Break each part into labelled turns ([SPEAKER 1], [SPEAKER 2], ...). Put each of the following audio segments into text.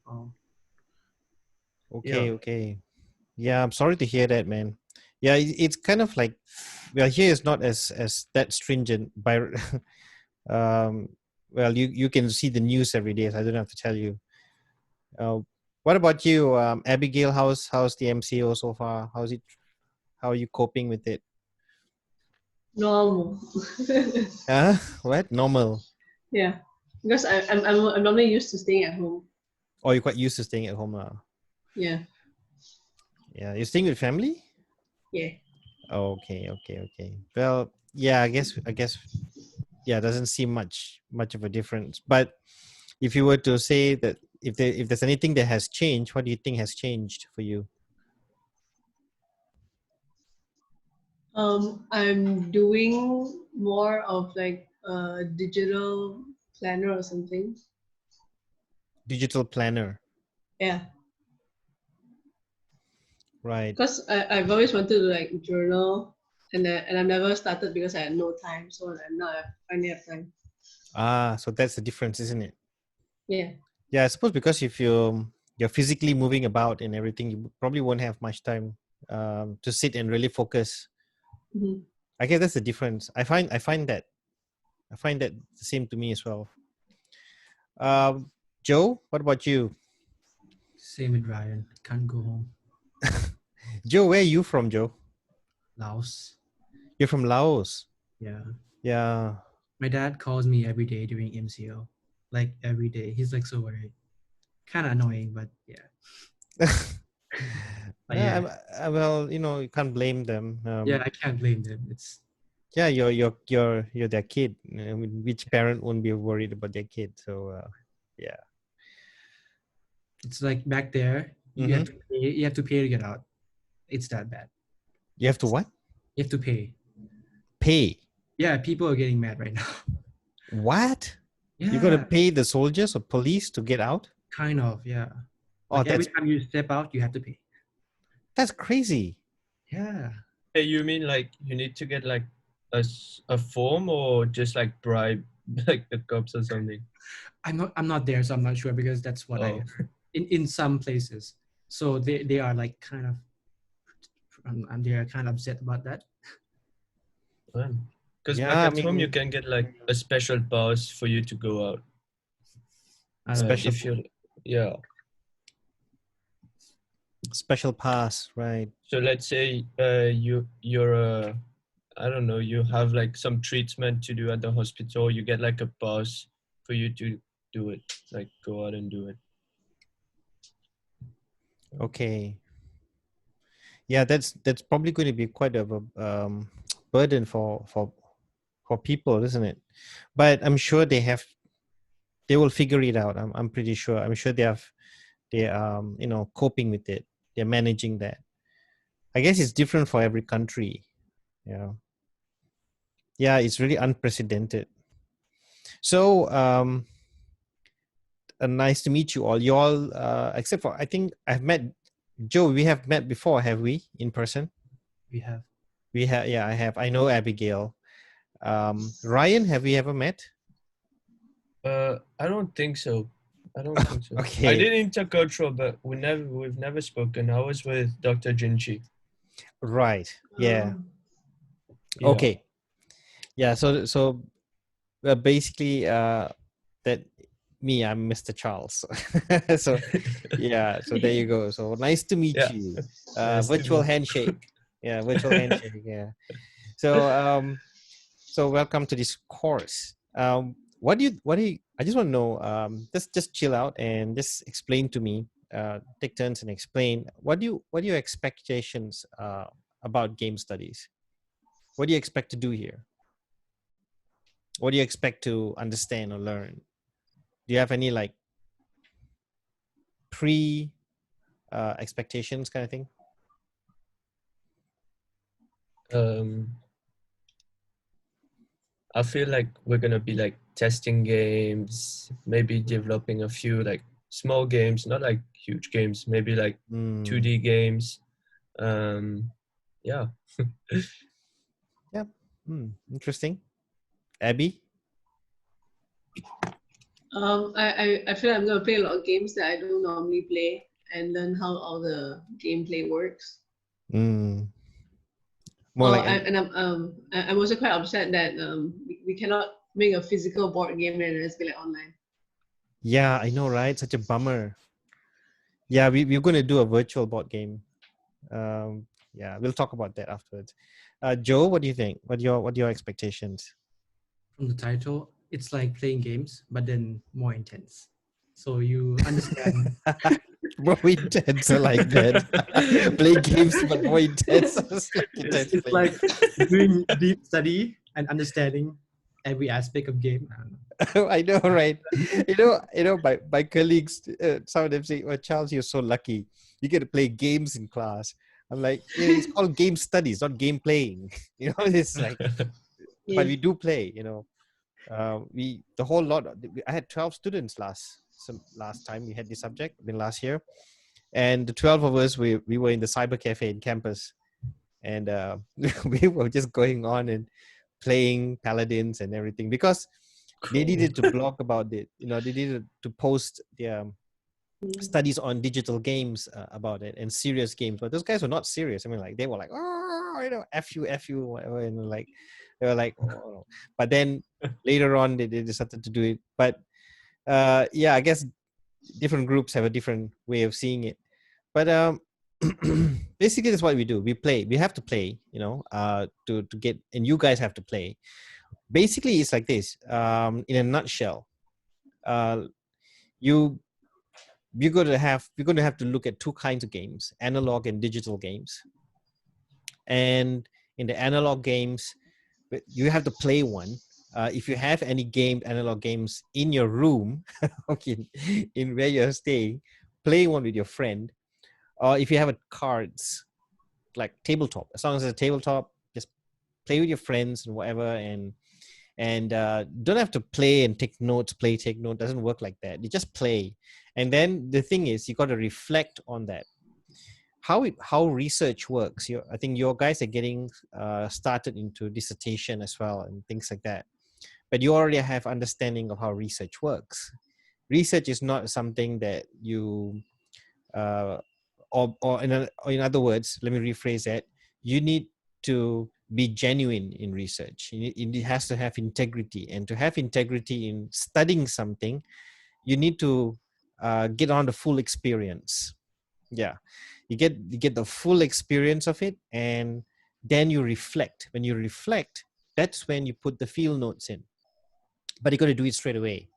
[SPEAKER 1] Oh,
[SPEAKER 2] Okay,
[SPEAKER 3] Yeah.
[SPEAKER 2] okay. Yeah, I'm sorry to hear that, man. Yeah, it's kind of like, well, here is not as that stringent. By, um, well, you can see the news every day, so I don't have to tell you. Uh, what about you, Abigail? How's the MCO so far? How's it? How are you coping with it?
[SPEAKER 4] Normal.
[SPEAKER 2] What normal?
[SPEAKER 4] Yeah, because I'm normally used to staying at home.
[SPEAKER 2] Oh, you're quite used to staying at home now.
[SPEAKER 4] Yeah,
[SPEAKER 2] Yeah, you're staying with family.
[SPEAKER 4] yeah.
[SPEAKER 2] Okay, okay, okay. Well, yeah, I guess, yeah, it doesn't seem much of a difference. But if you were to say that if there's anything that has changed, what do you think has changed for you?
[SPEAKER 4] I'm doing more of like a digital planner or something.
[SPEAKER 2] Digital planner,
[SPEAKER 4] Yeah,
[SPEAKER 2] right?
[SPEAKER 4] because I've always wanted to like journal, and I've never started because I had no time. So I'm now I finally have time.
[SPEAKER 2] So that's the difference, isn't it?
[SPEAKER 4] Yeah.
[SPEAKER 2] Yeah, I suppose because if you're physically moving about and everything, you probably won't have much time to sit and really focus.
[SPEAKER 4] Hmm.
[SPEAKER 2] I guess that's the difference. I find that the same to me as well. Um, Joe, what about you?
[SPEAKER 1] same with Ryan. Can't go home.
[SPEAKER 2] Joe, where are you from, Joe?
[SPEAKER 1] Laos.
[SPEAKER 2] You're from Laos.
[SPEAKER 1] Yeah.
[SPEAKER 2] Yeah.
[SPEAKER 1] My dad calls me every day during MCO. Like every day. He's like so worried. Kind of annoying, but yeah. But yeah.
[SPEAKER 2] Well, you can't blame them.
[SPEAKER 1] Yeah, I can't blame them. It's
[SPEAKER 2] Yeah, you're their kid. I mean, which parent won't be worried about their kid? So, yeah.
[SPEAKER 1] it's like back there,
[SPEAKER 2] Mm-hmm.
[SPEAKER 1] you have to pay to get out. It's that bad.
[SPEAKER 2] You have to what?
[SPEAKER 1] You have to pay.
[SPEAKER 2] Pay.
[SPEAKER 1] Yeah, people are getting mad right now.
[SPEAKER 2] What? You got to
[SPEAKER 1] Yeah,
[SPEAKER 2] pay the soldiers or police to get out?
[SPEAKER 1] kind of. Yeah.
[SPEAKER 2] Oh,
[SPEAKER 1] Like every
[SPEAKER 2] that's
[SPEAKER 1] time you step out, you have to pay.
[SPEAKER 2] that's crazy.
[SPEAKER 1] Yeah.
[SPEAKER 3] Hey, you mean like you need to get like a form or just like bribe like the cops or something?
[SPEAKER 1] I'm not there, so I'm not sure because that's what I
[SPEAKER 3] Oh,
[SPEAKER 1] in some places. So they are like kind of they are kind of upset about that.
[SPEAKER 3] because back
[SPEAKER 2] Yeah, I
[SPEAKER 3] at home you
[SPEAKER 2] mean,
[SPEAKER 3] can get like a special pass for you to go out.
[SPEAKER 1] I don't know.
[SPEAKER 2] special
[SPEAKER 3] If you're, yeah.
[SPEAKER 2] special pass, right?
[SPEAKER 3] So let's say you're I don't know, you have like some treatment to do at the hospital, you get like a pass for you to do it, like go out and do it.
[SPEAKER 2] Okay. Yeah, that's probably going to be quite of a burden for people, isn't it? But I'm sure they will figure it out. I'm pretty sure. I'm sure they coping with it. They're managing that. I guess it's different for every country. Yeah. Yeah, it's really unprecedented. So nice to meet you all. You all except for, I think I've met Joe. We have met before, have we, in person?
[SPEAKER 1] We have.
[SPEAKER 2] We have. Yeah, I have. I know Abigail. Ryan, have we ever met?
[SPEAKER 3] I don't think so. I don't think so. I
[SPEAKER 2] Okay.
[SPEAKER 3] did intercultural, but we've never spoken. I was with Dr. Jinchi.
[SPEAKER 2] Right. Yeah.
[SPEAKER 3] Yeah.
[SPEAKER 2] Okay. Yeah. So basically, that me, I'm Mr. Charles. So yeah. So there you go. So nice to meet
[SPEAKER 3] Yeah.
[SPEAKER 2] you.
[SPEAKER 3] Nice to
[SPEAKER 2] Virtual
[SPEAKER 3] meet you.
[SPEAKER 2] handshake. Yeah. Virtual handshake. Yeah. So so welcome to this course. What do you I just want to know, just chill out and just explain to me, take turns and explain what are your expectations about game studies. What do you expect to do here? What do you expect to understand or learn? Do you have any like pre expectations kind of thing?
[SPEAKER 3] I feel like we're gonna be like testing games, maybe developing a few like small games, not like huge games, maybe like 2D games. Yeah.
[SPEAKER 2] Yeah. Interesting. Abby?
[SPEAKER 4] I feel I'm gonna play a lot of games that I don't normally play and learn how all the gameplay works.
[SPEAKER 2] Mm. More
[SPEAKER 4] Oh,
[SPEAKER 2] like
[SPEAKER 4] I'm also quite upset that we cannot make a physical board game and it's be like online.
[SPEAKER 2] yeah, I know, right? Such a bummer. Yeah, we're going to do a virtual board game. Yeah, we'll talk about that afterwards. Joe, what do you think? What are your expectations?
[SPEAKER 1] From the title, it's like playing games, but then more intense. So you understand.
[SPEAKER 2] More intense, I like that. Play games, but more intense. It's like intense
[SPEAKER 1] It's
[SPEAKER 2] play.
[SPEAKER 1] like doing deep study and understanding every aspect of game. I don't know.
[SPEAKER 2] I know, right? My colleagues, some of them say, "Oh, Charles, you're so lucky. You get to play games in class." I'm like, it's called game studies, not game playing. It's like, but we do play. The whole lot. I had 12 students last time we had this subject. Last year, and the 12 of us, we were in the cyber cafe in campus, and we were just going on and playing paladins and everything because they needed to blog about it. They needed to post their studies on digital games about it and serious games. But those guys were not serious. I mean, like they were like, oh, f you, whatever, and like they were like, oh. But then later on, they decided to do it. But yeah, I guess different groups have a different way of seeing it. But basically, that's what we do. We play. We have to play. To get, and you guys have to play. Basically, it's like this. In a nutshell, we're going to have to look at two kinds of games: analog and digital games. And in the analog games, you have to play one. If you have any analog games in your room, okay, in where you're staying, play one with your friend. Or if you have cards, like tabletop, as long as it's a tabletop, just play with your friends and whatever, and don't have to play and take notes. Take note doesn't work like that. You just play, and then the thing is, you got to reflect on that. How research works. I think your guys are getting started into dissertation as well and things like that. But you already have understanding of how research works. Research is not something that you, or in other words, let me rephrase that. You need to be genuine in research. It has to have integrity, and to have integrity in studying something, you need to get on the full experience. Yeah, you get the full experience of it, and then you reflect. When you reflect, that's when you put the field notes in. But you got to do it straight away.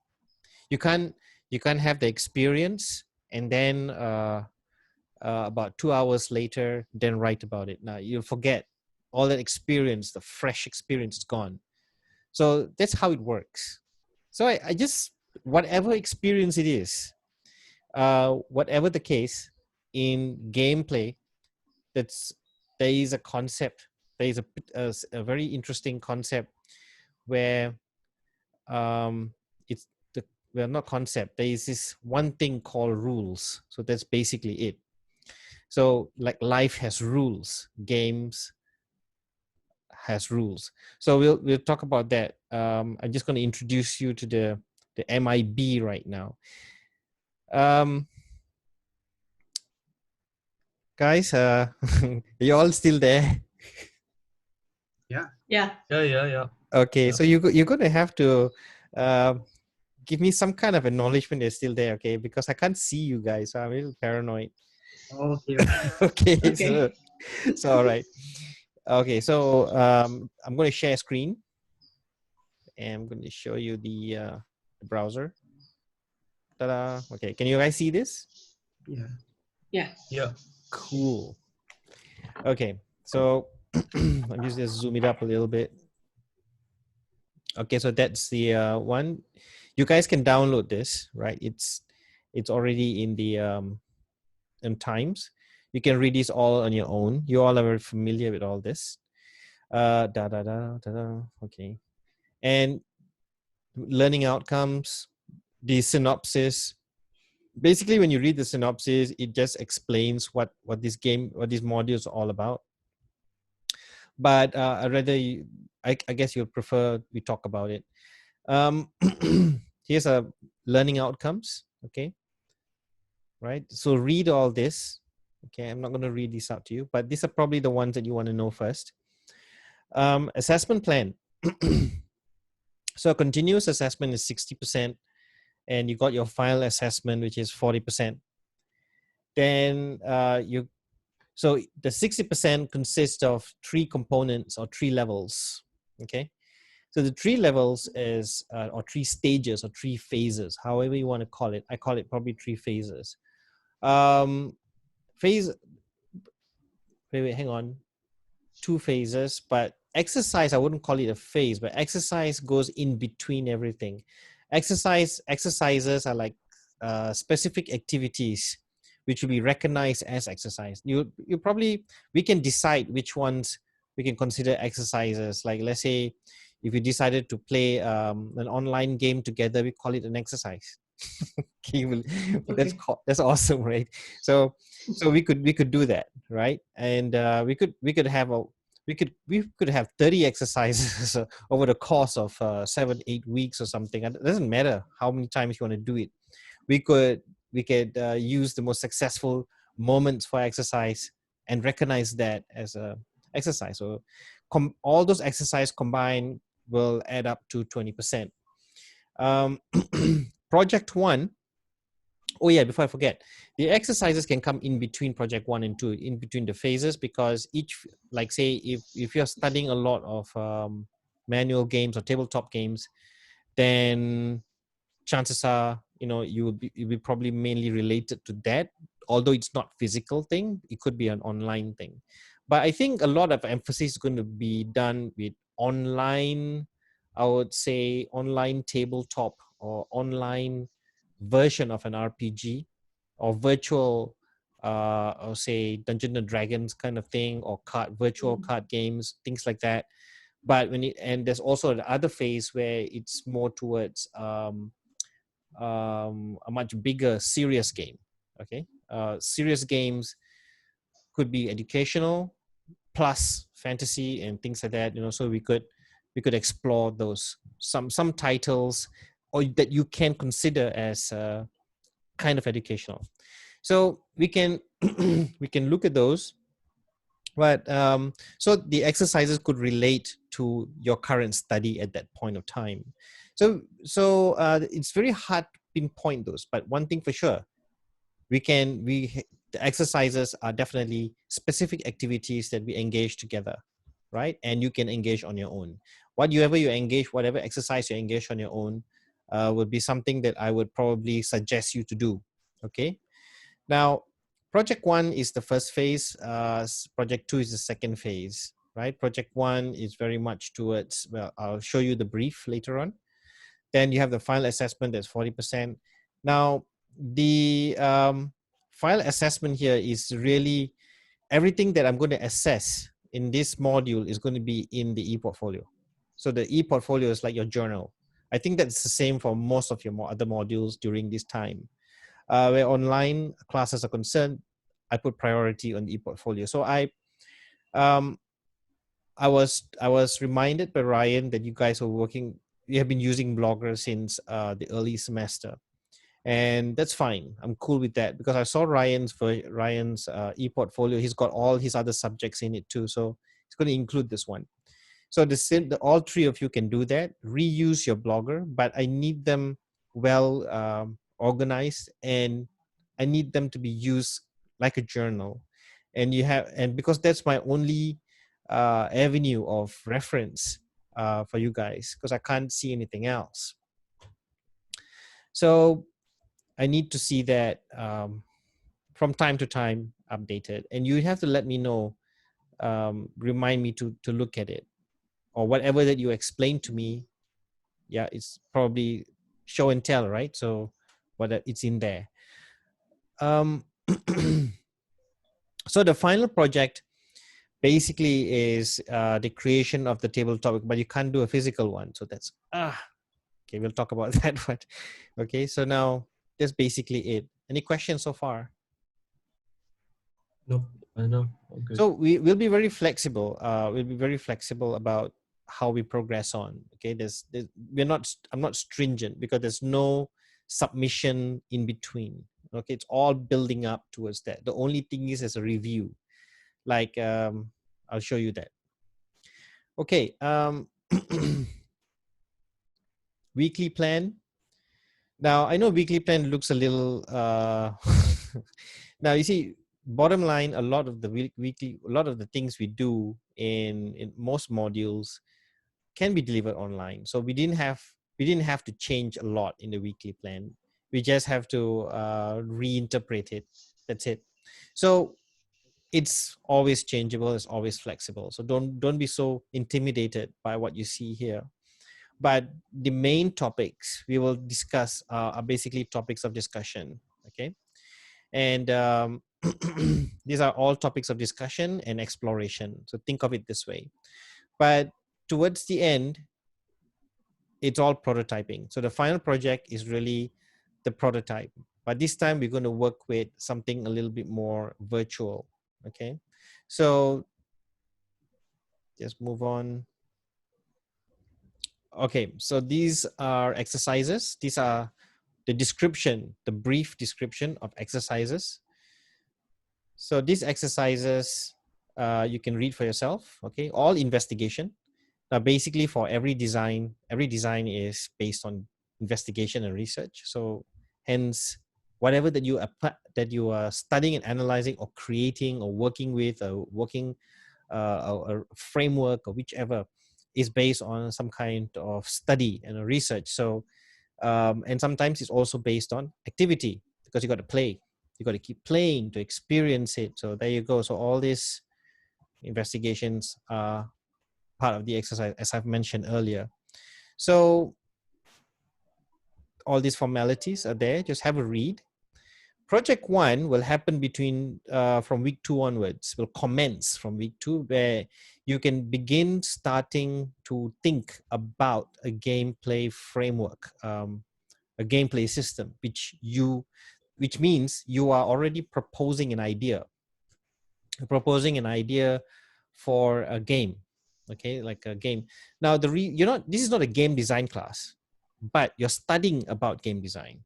[SPEAKER 2] You can't have the experience and then about 2 hours later then write about it. Now you'll forget all that experience. The fresh experience is gone. So that's how it works. So I just, whatever experience it is, whatever the case, in gameplay, there is a concept. There is a very interesting concept where it's the, well, not concept. There is this one thing called rules. So that's basically it. So like life has rules, games has rules. So we'll talk about that. I'm just going to introduce you to the MIB right now. Guys, are you all still there?
[SPEAKER 1] Yeah.
[SPEAKER 3] Yeah.
[SPEAKER 2] Okay,
[SPEAKER 3] Yeah.
[SPEAKER 2] so you're going to have to give me some kind of acknowledgement you're still there, okay? Because I can't see you guys, so I'm a little paranoid.
[SPEAKER 1] Okay.
[SPEAKER 2] Okay,
[SPEAKER 4] Okay.
[SPEAKER 2] so all right. Okay, so I'm going to share screen, and I'm going to show you the browser. Ta-da! Okay, can you guys see this?
[SPEAKER 1] Yeah.
[SPEAKER 4] Yeah.
[SPEAKER 3] Yeah.
[SPEAKER 2] Cool. Okay, so I'm just going to zoom it up a little bit. Okay, so that's the one. You guys can download this, right? It's already in the in Times. You can read this all on your own. You all are very familiar with all this. Okay, and learning outcomes, the synopsis. Basically, when you read the synopsis, it just explains what this module is all about. But I guess you'll prefer we talk about it. here's a learning outcomes. Okay. Right. So read all this. Okay. I'm not going to read these out to you, but these are probably the ones that you want to know first. Assessment plan. So continuous assessment is 60%, and you got your final assessment, which is 40%. Then so the 60% consists of 3 components or 3 levels. Okay. So the 3 levels is, or 3 stages or 3 phases, however you want to call it. I call it probably 3 phases. Phase, wait, hang on. 2 phases, but exercise, I wouldn't call it a phase, but exercise goes in between everything. Exercises are like specific activities which will be recognized as exercise. You probably, we can decide which ones we can consider exercises. Like, let's say if you decided to play an online game together, we call it an exercise. Okay, that's awesome, right? So we could do that, right? And we could have 30 exercises over the course of 7-8 weeks or something. It doesn't matter how many times you want to do it. We could use the most successful moments for exercise and recognize that as a exercise. So all those exercises combined will add up to 20%. Project 1. Oh yeah, before I forget, the exercises can come in between project 1 and 2, in between the phases, because each, like say if you're studying a lot of manual games or tabletop games, then chances are, you'll be probably mainly related to that. Although it's not physical thing, it could be an online thing. But I think a lot of emphasis is going to be done with online, I would say online tabletop or online version of an RPG or virtual, or say Dungeons and Dragons kind of thing, or virtual card games, things like that. But and there's also the other phase where it's more towards a much bigger serious game. Okay, serious games could be educational plus fantasy and things like that. So we could explore those some titles, or that you can consider as kind of educational. So we can we can look at those. But so the exercises could relate to your current study at that point of time. So it's very hard to pinpoint those. But one thing for sure, the exercises are definitely specific activities that we engage together, right? And you can engage on your own. Whatever exercise you engage on your own would be something that I would probably suggest you to do. Okay. Now, project 1 is the first phase. Project 2 is the second phase, right? Project 1 is very much towards, well, I'll show you the brief later on. Then you have the final assessment, that's 40%. Now, the final assessment here is really everything that I'm going to assess in this module is going to be in the e-portfolio. So the e-portfolio is like your journal. I think that's the same for most of your other modules during this time. Where online classes are concerned, I put priority on the e-portfolio. So I was reminded by Ryan that you guys you have been using Blogger since the early semester, and that's fine. I'm cool with that because I saw Ryan's e-portfolio. He's got all his other subjects in it too, so he's going to include this one. So all 3 of you can do that. Reuse your Blogger, but I need them well organized, and I need them to be used like a journal. And because that's my only avenue of reference for you guys, because I can't see anything else. So I need to see that from time to time updated, and you have to let me know, remind me to look at it, or whatever that you explain to me. Yeah, it's probably show and tell, right? So it's in there. So the final project basically is the creation of the tabletop, but you can't do a physical one. So that's okay. We'll talk about that one. Okay, so now that's basically it. Any questions so far?
[SPEAKER 3] Nope, I know. Okay.
[SPEAKER 2] So we'll be very flexible. We'll be very flexible about how we progress on. Okay, I'm not stringent because there's no submission in between. Okay, it's all building up towards that. The only thing is as a review, like I'll show you that. Okay, weekly plan. Now I know weekly plan looks a little now you see, bottom line, a lot of the a lot of the things we do in most modules can be delivered online. So we didn't have to change a lot in the weekly plan. We just have to reinterpret it. That's it. So it's always changeable, it's always flexible. So don't be so intimidated by what you see here. But the main topics we will discuss are basically topics of discussion. Okay, and these are all topics of discussion and exploration. So think of it this way. But towards the end, it's all prototyping. So the final project is really the prototype. But this time we're going to work with something a little bit more virtual. Okay, so just move on. Okay, so these are exercises. These are the description, the brief description of exercises. So these exercises you can read for yourself. Okay, all investigation. Now, basically, for every design is based on investigation and research. So, hence, whatever that you are studying and analyzing or creating or working with or working a framework or whichever is based on some kind of study and research. So, and sometimes it's also based on activity because you got to play. You got to keep playing to experience it. So there you go. So all these investigations are part of the exercise, as I've mentioned earlier. So all these formalities are there. Just have a read. Project 1 will happen between from week 2 onwards. Will commence from week 2, where you can begin starting to think about a gameplay framework, a gameplay system, which means you are already proposing an idea for a game. Okay, like a game. Now this is not a game design class, but you're studying about game design.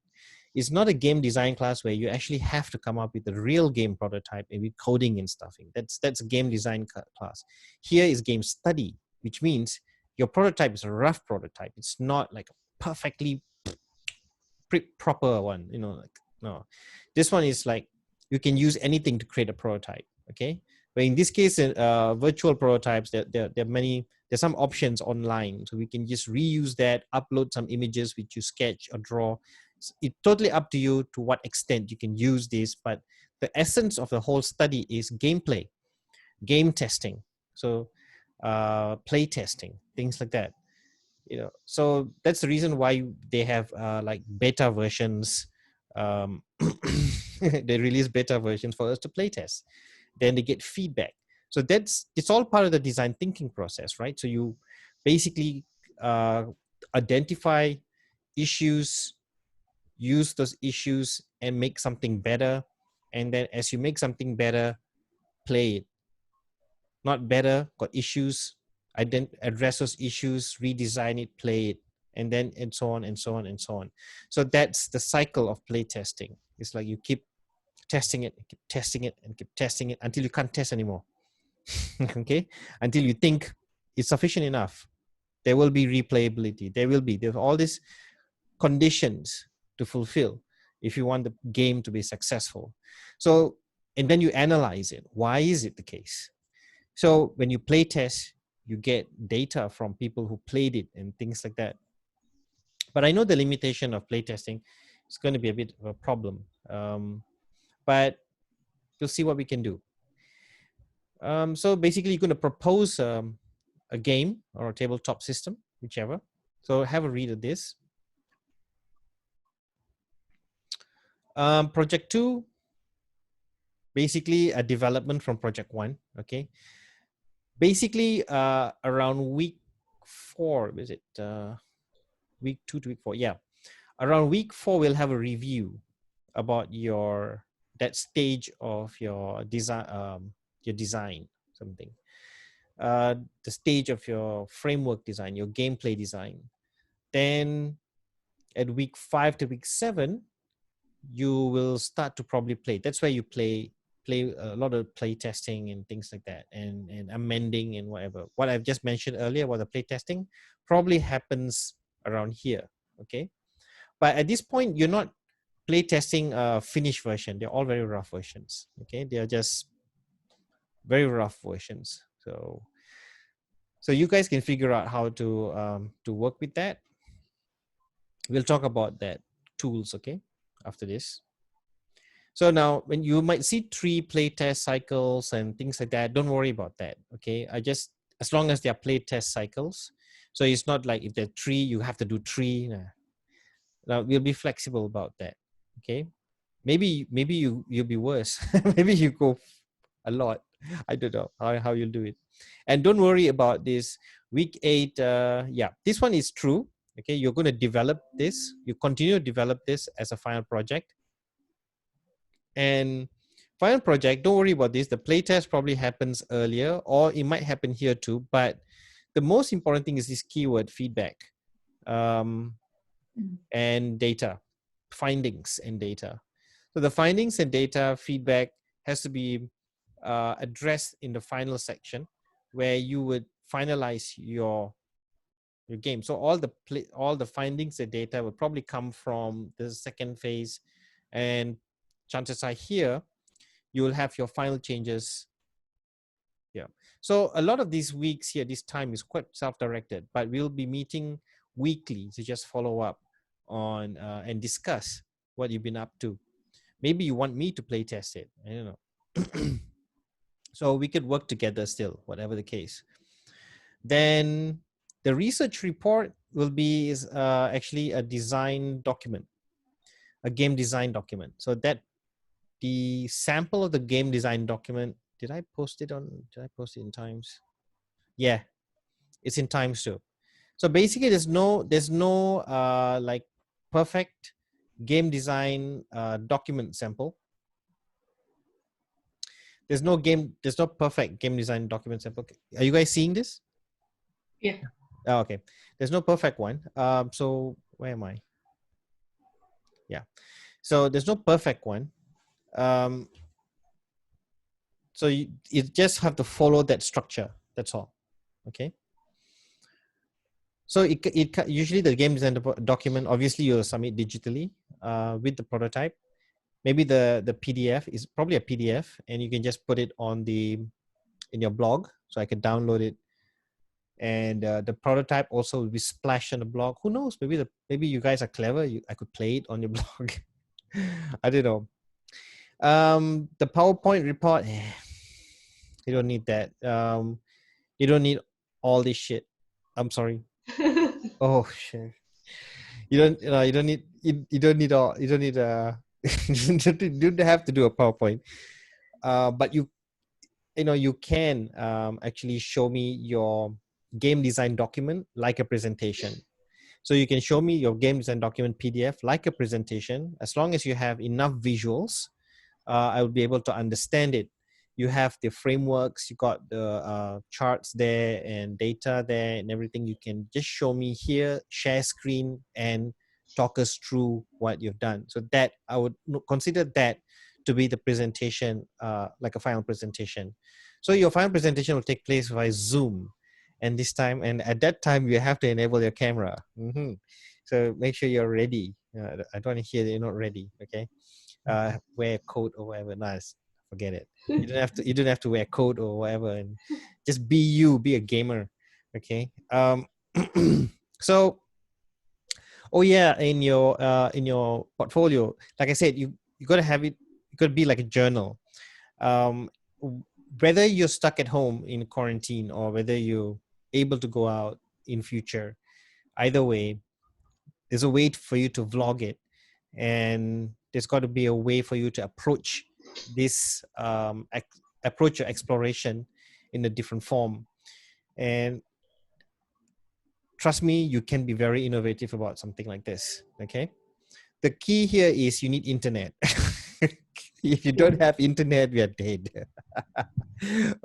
[SPEAKER 2] It's not a game design class where you actually have to come up with a real game prototype and with coding and stuffing. That's a game design class. Here is game study, which means your prototype is a rough prototype. It's not like a perfectly proper one, like, no. This one is like you can use anything to create a prototype. Okay, but in this case, virtual prototypes, there's some options online, so we can just reuse that, upload some images which you sketch or draw. It's totally up to you to what extent you can use this, but the essence of the whole study is gameplay, game testing, so play testing, things like that. So that's the reason why they have like beta versions. They release beta versions for us to play test, then they get feedback. So it's all part of the design thinking process, right? So you basically identify issues, use those issues and make something better, and then as you make something better, play it. Not better, got issues, address those issues, redesign it, play it, and then and so on and so on and so on. So that's the cycle of play testing. It's like you keep testing it, keep testing it, and keep testing it until you can't test anymore. Okay, until you think it's sufficient enough. There will be replayability. There's all these conditions to fulfill if you want the game to be successful. So, and then you analyze it. Why is it the case? So when you play test, you get data from people who played it and things like that. But I know the limitation of playtesting is going to be a bit of a problem. But we'll see what we can do. So basically, you're going to propose a game or a tabletop system, whichever. So have a read of this. Project 2, basically a development from project 1. Okay. Basically, around week 4, is it week 2 to week 4? Yeah, around week 4, we'll have a review about that stage of your design, something. the stage of your framework design, your gameplay design. Then at week 5 to week 7, you will start to probably play. That's where you play a lot of play testing and things like that, and amending and whatever. What I've just mentioned earlier about the play testing probably happens around here. Okay, but at this point, you're not play testing a finished version. They're all very rough versions. Okay, they are just very rough versions. So you guys can figure out how to work with that. We'll talk about that tools, okay, after this. So now when you might see 3 playtest cycles and things like that, don't worry about that, okay? As long as they are playtest cycles. So it's not like if there are 3, you have to do 3. Nah. Now we'll be flexible about that, okay? Maybe you'll be worse. Maybe you go a lot. I don't know how you'll do it. And don't worry about this week 8. Yeah, this one is true. Okay, you're going to develop this. You continue to develop this as a final project. And final project, don't worry about this. The playtest probably happens earlier, or it might happen here too. But the most important thing is this keyword feedback and data, findings and data. So the findings and data feedback has to be addressed in the final section where you would finalize your game. So all the findings and data will probably come from the second phase, and chances are here you will have your final changes. Yeah. So a lot of these weeks here, this time is quite self-directed, but we'll be meeting weekly to just follow up on and discuss what you've been up to. Maybe you want me to play test it. I don't know. So we could work together still, whatever the case. Then the research report will be actually a design document, a game design document. So that the sample of the game design document, did I post it in Times? Yeah, it's in Times too. So basically there's no like perfect game design document sample. There's no perfect game design document sample. Are you guys seeing this?
[SPEAKER 4] Yeah.
[SPEAKER 2] Oh, okay. There's no perfect one. So where am I? Yeah. So there's no perfect one. So you just have to follow that structure. That's all. Okay. So it usually the game design document, obviously you'll submit digitally with the prototype. Maybe the PDF is probably a PDF, and you can just put it in your blog, so I could download it. And the prototype also will be splashed on the blog. Who knows? Maybe you guys are clever. I could play it on your blog. I don't know. The PowerPoint report, you don't need that. You don't need all this shit. I'm sorry. Oh shit. You don't need you don't need you don't have to do a PowerPoint. But you can actually show me your game design document like a presentation. So you can show me your game design document PDF like a presentation. As long as you have enough visuals, I will be able to understand it. You have the frameworks, you got the charts there and data there and everything. You can just show me here, share screen, and talk us through what you've done. So that I would consider that to be the presentation, like a final presentation. So your final presentation will take place via Zoom, and at that time you have to enable your camera. So make sure you're ready. I don't want to hear that you're not ready. Okay, wear a coat or whatever. Nice, forget it. You don't have to wear a coat or whatever, and just be you. Be a gamer. Okay. So, oh yeah, in your portfolio, like I said, you got to have it. It could be like a journal. Whether you're stuck at home in quarantine or whether you're able to go out in future, either way, there's a way for you to vlog it, and there's got to be a way for you to approach this approach your exploration in a different form. And trust me, you can be very innovative about something like this. Okay, the key here is you need internet. If you don't have internet, we are dead.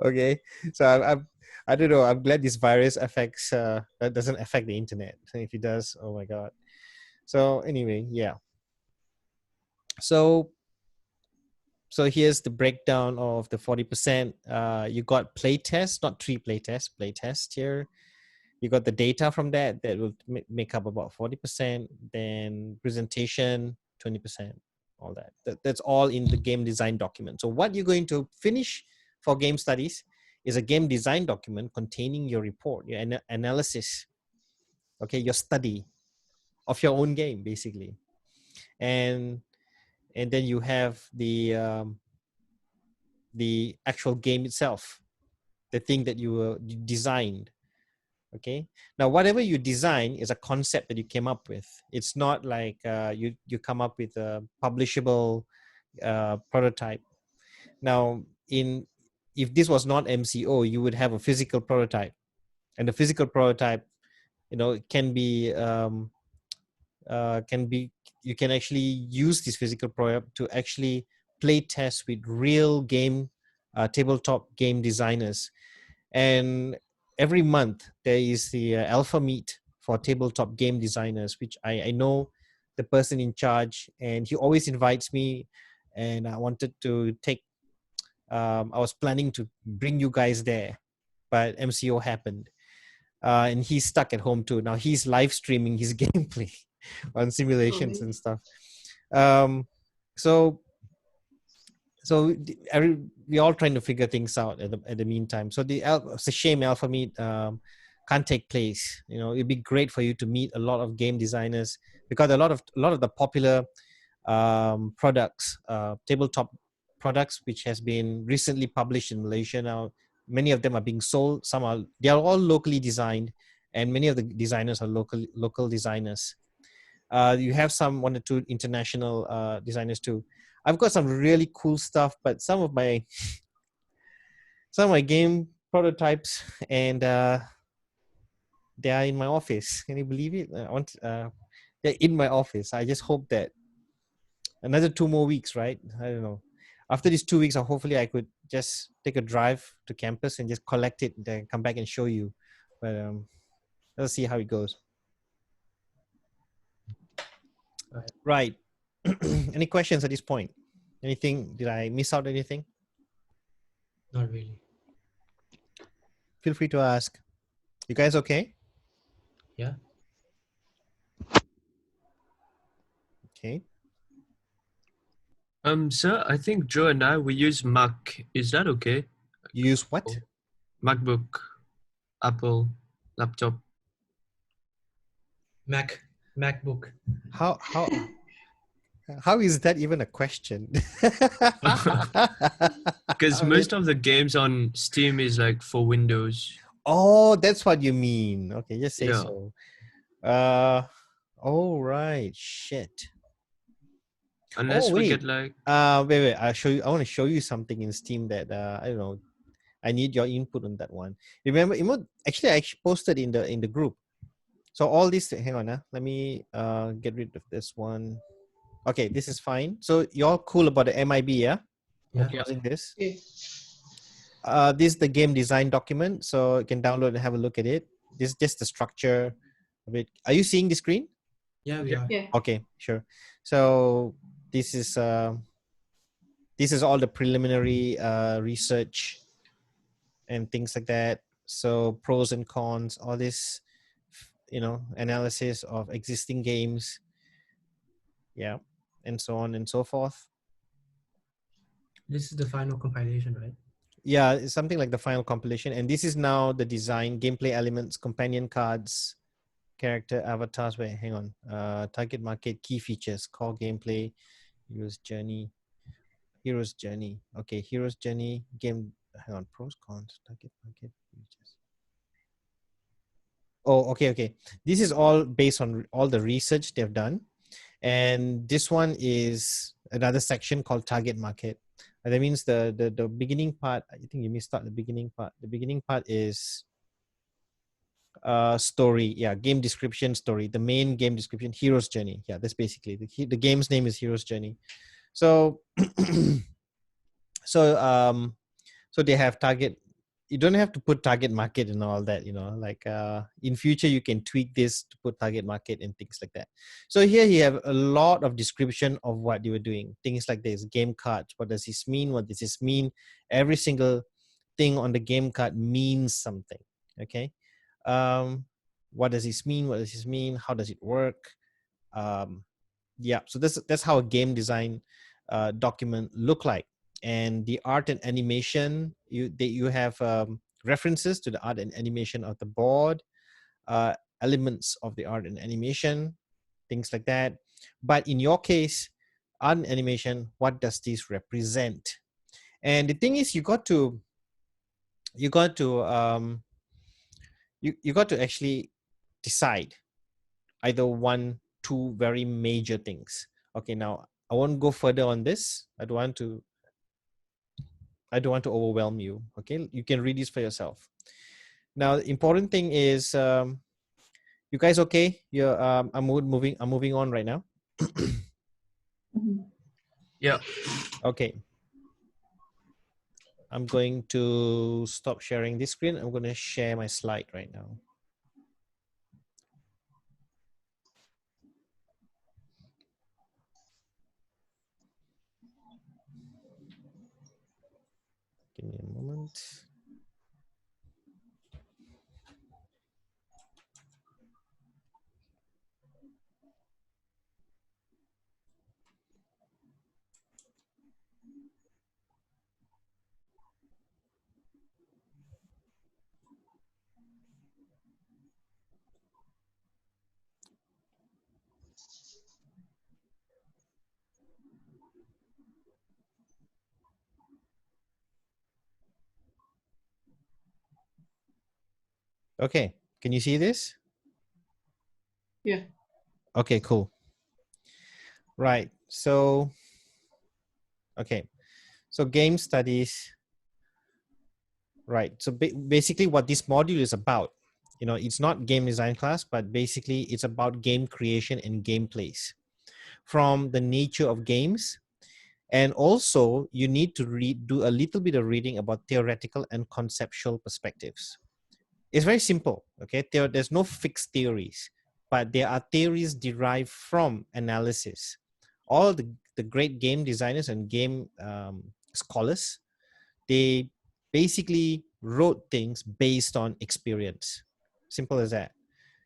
[SPEAKER 2] Okay, so I don't know. I'm glad this virus doesn't affect the internet. If it does, oh my god. So anyway, yeah. So here's the breakdown of the 40%. You got playtest, not 3 playtests, playtest here. You got the data from that will make up about 40%. Then presentation, 20%. All that's all in the game design document. So what you're going to finish for game studies is a game design document containing your report, your analysis, okay, your study of your own game, basically. And then you have the actual game itself, the thing that you designed. Okay, now whatever you design is a concept that you came up with. It's not like you come up with a publishable prototype. Now if this was not MCO, you would have a physical prototype, and the physical prototype, can be you can actually use this physical prototype to actually play test with real game tabletop game designers. And every month there is the alpha meet for tabletop game designers, which I know the person in charge, and he always invites me, and I wanted to take I was planning to bring you guys there, but MCO happened, and he's stuck at home too. Now he's live streaming his gameplay on simulations and stuff. So we're all trying to figure things out at the meantime. So it's a shame Alpha Meet can't take place. It'd be great for you to meet a lot of game designers, because a lot of the popular products, tabletop products, which has been recently published in Malaysia now, many of them are being sold. They are all locally designed, and many of the designers are local designers. You have one or two international designers too. I've got some really cool stuff, but some of my game prototypes, and they are in my office. Can you believe it? They're in my office. I just hope that another 2 more weeks, right? I don't know. After these 2 weeks, hopefully I could just take a drive to campus and just collect it, and then come back and show you. But let's see how it goes. Right. Any questions at this point? Anything? Did I miss out anything?
[SPEAKER 1] Not really.
[SPEAKER 2] Feel free to ask. You guys okay?
[SPEAKER 1] Yeah.
[SPEAKER 2] Okay.
[SPEAKER 3] Sir, I think Joe and I, we use Mac. Is that okay?
[SPEAKER 2] You use what?
[SPEAKER 3] MacBook, Apple, laptop.
[SPEAKER 1] MacBook.
[SPEAKER 2] How is that even a question?
[SPEAKER 3] Because most of the games on Steam is like for Windows.
[SPEAKER 2] Oh, that's what you mean. Okay, just say
[SPEAKER 3] Yeah.
[SPEAKER 2] so. Oh right, shit.
[SPEAKER 3] Unless we get like.
[SPEAKER 2] Wait. I'll show you. I want to show you something in Steam that I don't know. I need your input on that one. Remember, actually, I posted in the group. So all this. Hang on, let me get rid of this one. Okay, this is fine. So you're cool about the MIB, yeah?
[SPEAKER 1] Yeah.
[SPEAKER 2] Closing this.
[SPEAKER 4] Okay.
[SPEAKER 2] This is the game design document, so you can download and have a look at it. This is just the structure of it. Are you seeing the screen?
[SPEAKER 1] Yeah, we are.
[SPEAKER 4] Yeah.
[SPEAKER 2] Okay, sure. So this is all the preliminary research and things like that. So pros and cons, all this, analysis of existing games, yeah, and so on and so forth.
[SPEAKER 1] This is the final compilation, right?
[SPEAKER 2] Yeah, it's something like the final compilation. And this is now the design, gameplay elements, companion cards, character avatars. Wait, hang on. Target market, key features, core gameplay, hero's journey. Okay, hero's journey, game. Hang on, pros, cons, target market, features. Oh, okay. This is all based on all the research they've done. And this one is another section called target market. And that means the beginning part, I think you missed out the beginning part. The beginning part is story, yeah, game description, story, the main game description, hero's journey. Yeah, that's basically the game's name is Hero's Journey. So so they have target you don't have to put target market and all that, like in future you can tweak this to put target market and things like that. So here you have a lot of description of what you were doing, things like this: game cards, what does this mean, what does this mean. Every single thing on the game card means something. Okay. What does this mean, what does this mean, how does it work? Yeah, so that's how a game design document look like. And the art and animation, you have references to the art and animation of the board, elements of the art and animation, things like that. But in your case, art and animation, what does this represent? And the thing is, you got to actually decide either one, two very major things. Okay, now I won't go further on this. I don't want to overwhelm you. Okay, you can read this for yourself. Now, the important thing is, you guys okay? I'm moving on right now.
[SPEAKER 3] Yeah.
[SPEAKER 2] Okay. I'm going to stop sharing this screen. I'm going to share my slide right now. Give me a moment. Okay, can you see this?
[SPEAKER 4] Yeah.
[SPEAKER 2] Okay, cool. Right, so, okay. So game studies, right. So basically what this module is about, it's not game design class, but basically it's about game creation and gameplays from the nature of games. And also you need to do a little bit of reading about theoretical and conceptual perspectives. It's very simple, okay? There's no fixed theories, but there are theories derived from analysis. All the great game designers and game scholars, they basically wrote things based on experience. Simple as that.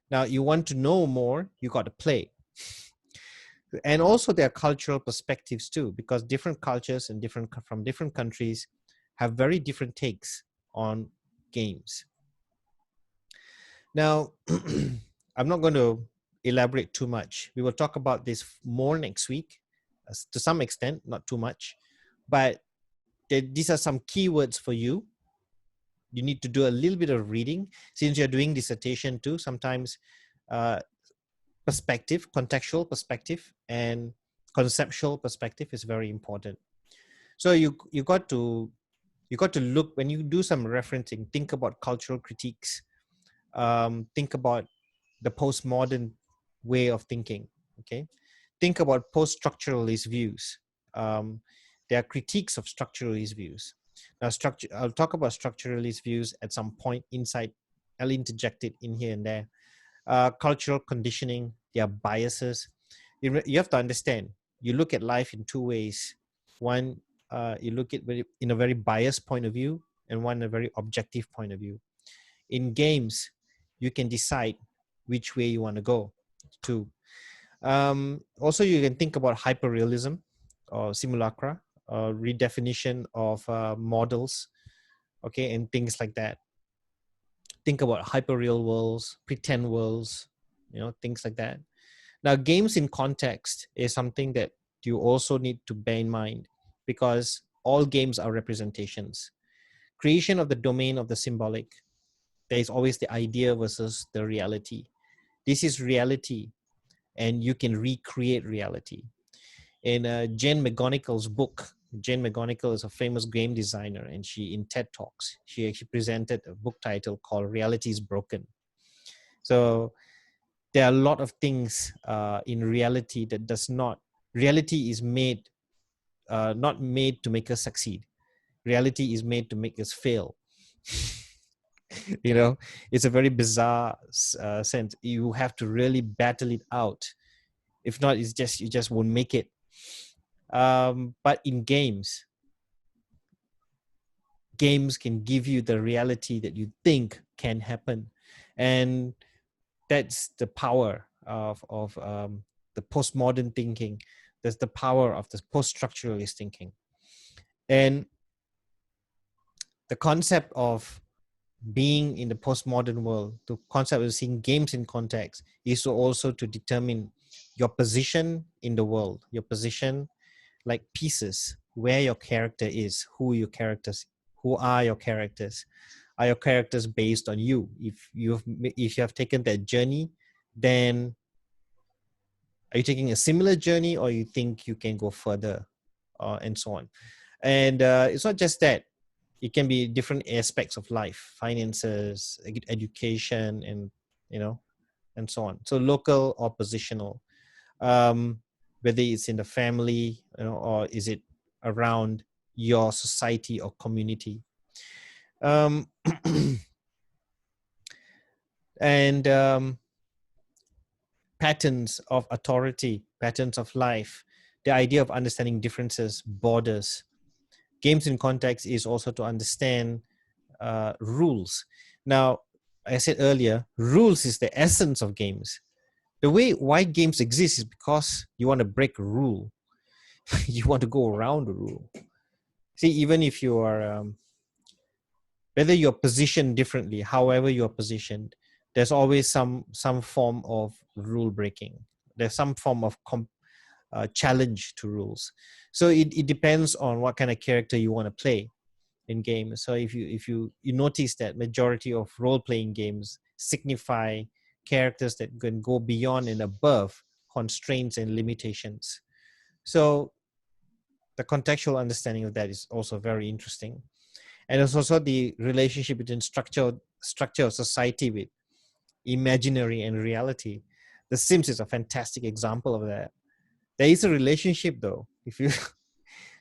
[SPEAKER 2] Now, you want to know more, you got to play. And also there are cultural perspectives too, because different cultures and from different countries have very different takes on games. Now, I'm not going to elaborate too much. We will talk about this more next week, to some extent, not too much. But these are some keywords for you. You need to do a little bit of reading. Since you're doing dissertation too, sometimes perspective, contextual perspective, and conceptual perspective is very important. So you got to look, when you do some referencing, think about cultural critiques. Think about the postmodern way of thinking. Okay, think about post-structuralist views. There are critiques of structuralist views. Now, I'll talk about structuralist views at some point inside. I'll interject it in here and there. Cultural conditioning, there are biases. You have to understand, you look at life in two ways. One, you look at it in a very biased point of view, and one a very objective point of view. In games, you can decide which way you want to go to. Also, you can think about hyperrealism or simulacra, redefinition of models, okay, and things like that. Think about hyperreal worlds, pretend worlds, things like that. Now, games in context is something that you also need to bear in mind, because all games are representations. Creation of the domain of the symbolic, there is always the idea versus the reality. This is reality, and you can recreate reality. In Jane McGonigal's book, Jane McGonigal is a famous game designer, and in TED Talks, she actually presented a book title called Reality is Broken. So there are a lot of things in reality that reality is made, not made to make us succeed. Reality is made to make us fail. You know, it's a very bizarre sense. You have to really battle it out. If not, it's just you just won't make it. But in games can give you the reality that you think can happen, and that's the power of the postmodern thinking. That's the power of the post-structuralist thinking. And the concept of being in the postmodern world, the concept of seeing games in context, is also to determine your position in the world, your position like pieces, where your character is, who are your characters. Are your characters based on you? If you have taken that journey, then are you taking a similar journey, or you think you can go further, and so on. And it's not just that. It can be different aspects of life, finances, education, and and so on. So local or positional, whether it's in the family, or is it around your society or community. And patterns of authority, patterns of life, the idea of understanding differences, borders. Games in context is also to understand rules. Now, I said earlier, rules is the essence of games. Why games exist is because you want to break a rule. You want to go around the rule. See, even if you are, whether you're positioned differently, however you're positioned, there's always some form of rule breaking. There's some form of challenge to rules. So it depends on what kind of character you want to play in games. So if you notice that majority of role-playing games signify characters that can go beyond and above constraints and limitations. So the contextual understanding of that is also very interesting. And it's also the relationship between structure of society with imaginary and reality. The Sims is a fantastic example of that. There is a relationship, though. If you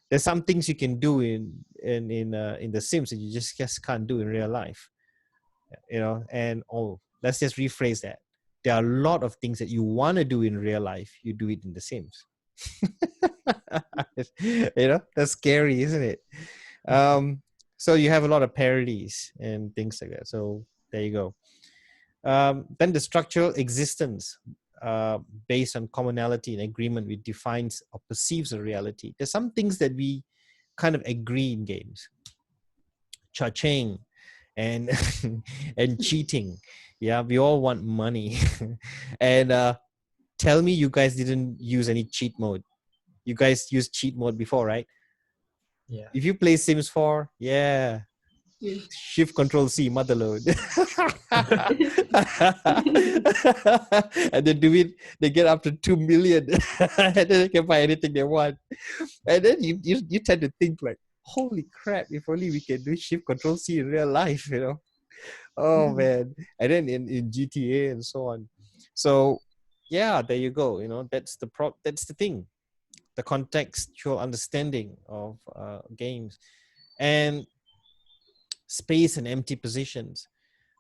[SPEAKER 2] there's some things you can do in the Sims that you just can't do in real life, and let's just rephrase that. There are a lot of things that you want to do in real life, you do it in the Sims. That's scary, isn't it? So you have a lot of parodies and things like that. So there you go. Then the structural existence, based on commonality and agreement, which defines or perceives a reality. There's some things that we kind of agree in games. Cha-ching and and cheating. Yeah, we all want money. And tell me you guys didn't use any cheat mode. You guys used cheat mode before, right?
[SPEAKER 3] Yeah.
[SPEAKER 2] If you play Sims 4, yeah. Shift Control C, motherload. And they do it, they get up to 2 million. And then they can buy anything they want. And then you tend to think like, holy crap, if only we can do Shift Control C in real life, Oh man. And then in GTA and so on. So yeah, there you go. That's the thing. The contextual understanding of games. And space and empty positions.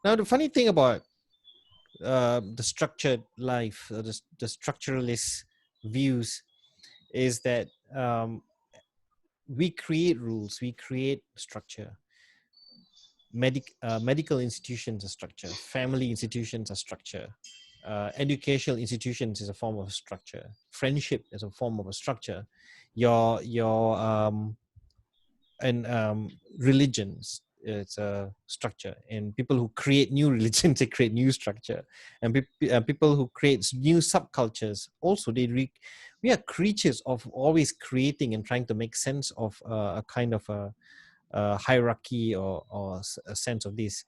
[SPEAKER 2] Now, the funny thing about the structured life, or the structuralist views, is that we create rules, we create structure. Medical institutions are structure, family institutions are structure, educational institutions is a form of structure, friendship is a form of a structure, your religions, it's a structure, and people who create new religions, they create new structure, and people who create new subcultures also, we are creatures of always creating and trying to make sense of a kind of a hierarchy or a sense of this.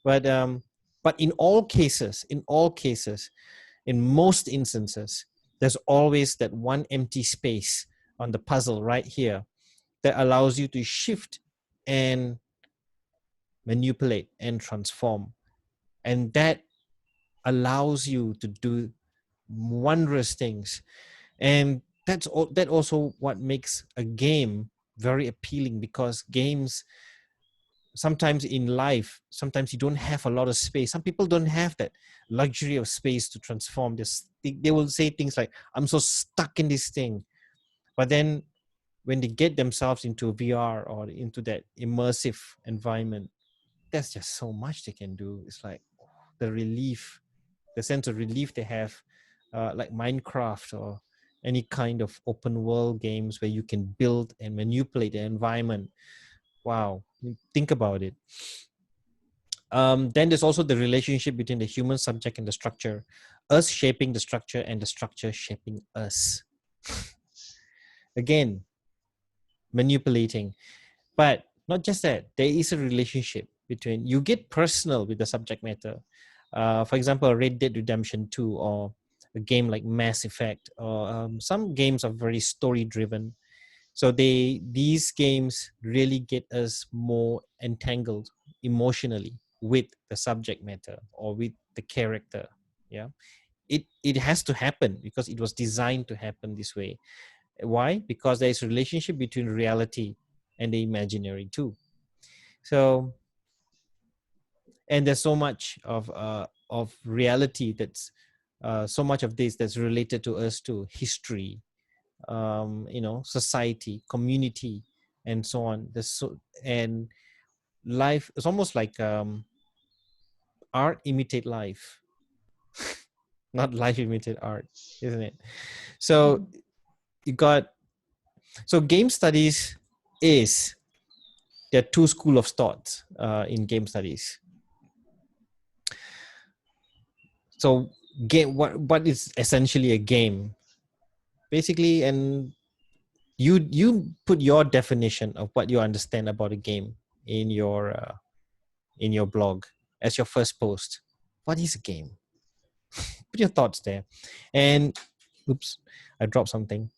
[SPEAKER 2] But in all cases, in most instances, there's always that one empty space on the puzzle right here that allows you to shift and manipulate and transform. And that allows you to do wondrous things. And that also what makes a game very appealing, because games sometimes in life, sometimes you don't have a lot of space. Some people don't have that luxury of space to transform this. They will say things like, I'm so stuck in this thing. But then when they get themselves into VR or into that immersive environment, there's just so much they can do. It's like the relief, the sense of relief they have, like Minecraft or any kind of open world games where you can build and manipulate the environment. Wow, think about it. Then there's also the relationship between the human subject and the structure, us shaping the structure and the structure shaping us. Again, manipulating. But not just that, there is a relationship between, you get personal with the subject matter. For example, Red Dead Redemption 2 or a game like Mass Effect, or some games are very story driven. So these games really get us more entangled emotionally with the subject matter or with the character. Yeah, it has to happen because it was designed to happen this way. Why? Because there is a relationship between reality and the imaginary too. So, and there's so much of reality that's so much of this that's related to us too, history, society, community, and so on. And life is almost like art imitate life, not life imitate art, isn't it? So you got, so game studies is, there are two schools of thought in game studies. So game, what is essentially a game? Basically, and you put your definition of what you understand about a game in your blog as your first post. What is a game? Put your thoughts there. And oops, I dropped something.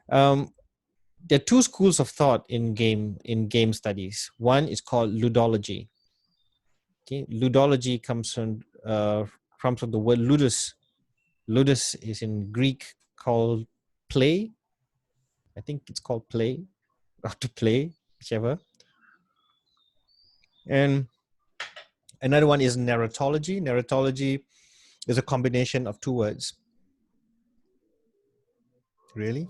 [SPEAKER 2] There are two schools of thought in game studies. One is called ludology. Okay, ludology comes from the word ludus. Ludus is in Greek called play. I think it's called play, or to play, whichever. And another one is narratology. Narratology is a combination of two words. Really?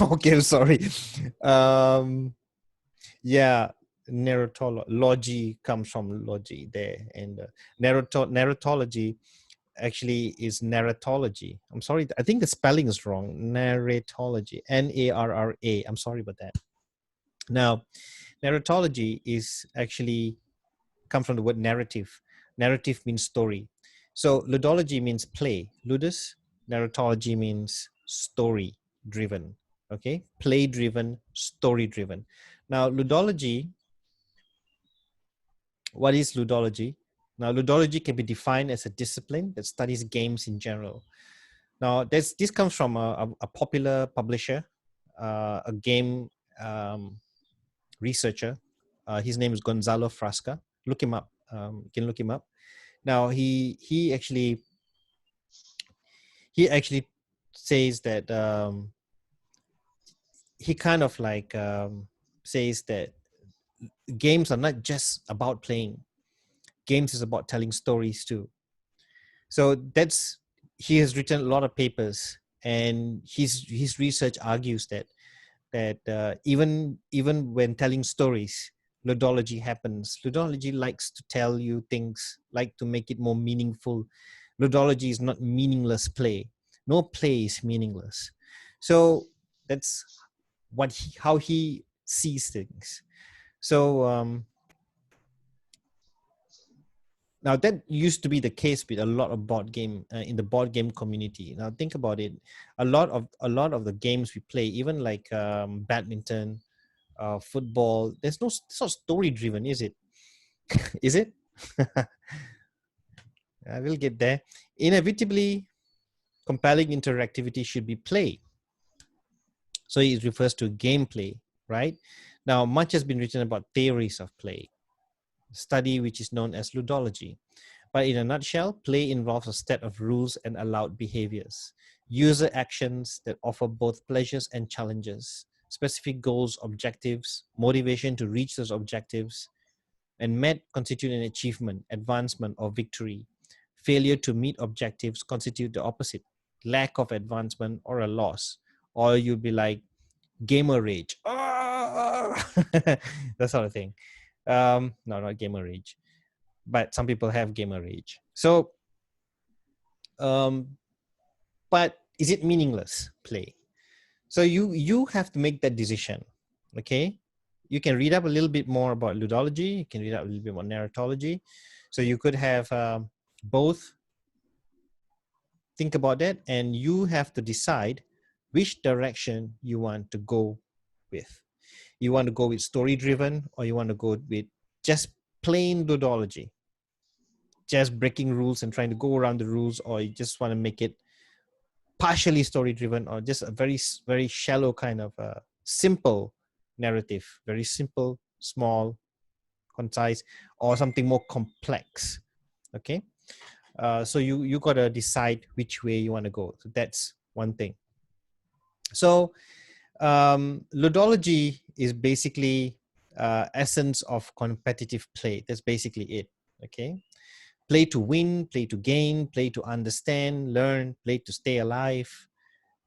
[SPEAKER 2] Okay, I'm sorry. Yeah, narratology comes from logy there, and narratology actually is narratology. I'm sorry, I think the spelling is wrong. Narratology, Narra. I'm sorry about that. Now, narratology is actually come from the word narrative. Narrative means story. So ludology means play. Ludus, narratology means story driven. Okay, play driven, story driven. Now, ludology, what is ludology? Now, ludology can be defined as a discipline that studies games in general. Now, this comes from a popular publisher, a game researcher. His name is Gonzalo Frasca. Look him up. You can look him up. Now, he actually says that he kind of like says that games are not just about playing. Games is about telling stories too. So he has written a lot of papers, and his research argues that even when telling stories, ludology happens. Ludology likes to tell you things, like to make it more meaningful. Ludology is not meaningless play. No play is meaningless. So that's how he sees things. So now that used to be the case with a lot of board game in the board game community. Now think about it. A lot of the games we play, even like badminton, football, it's not story driven, is it? Is it? I will get there. Inevitably, compelling interactivity should be play. So it refers to gameplay, right? Now, much has been written about theories of play, study which is known as ludology. But in a nutshell, play involves a set of rules and allowed behaviors, user actions that offer both pleasures and challenges. specific goals, objectives, motivation to reach those objectives, and met constitute an achievement, advancement, or victory. Failure to meet objectives constitute the opposite, lack of advancement or a loss. Or you'll be like gamer rage. That sort of thing. No, not gamer rage, but some people have gamer rage. So, but is it meaningless play? So you have to make that decision. Okay, you can read up a little bit more about ludology. You can read up a little bit more narratology. So you could have both. Think about that, and you have to decide which direction you want to go with. You want to go with story driven, or you want to go with just plain ludology, just breaking rules and trying to go around the rules, or you just want to make it partially story driven, or just a very, very shallow kind of simple narrative, very simple, small, concise, or something more complex. Okay. So you got to decide which way you want to go. So that's one thing. So ludology is basically essence of competitive play. That's basically it. Okay. Play to win, play to gain, play to understand, learn, play to stay alive,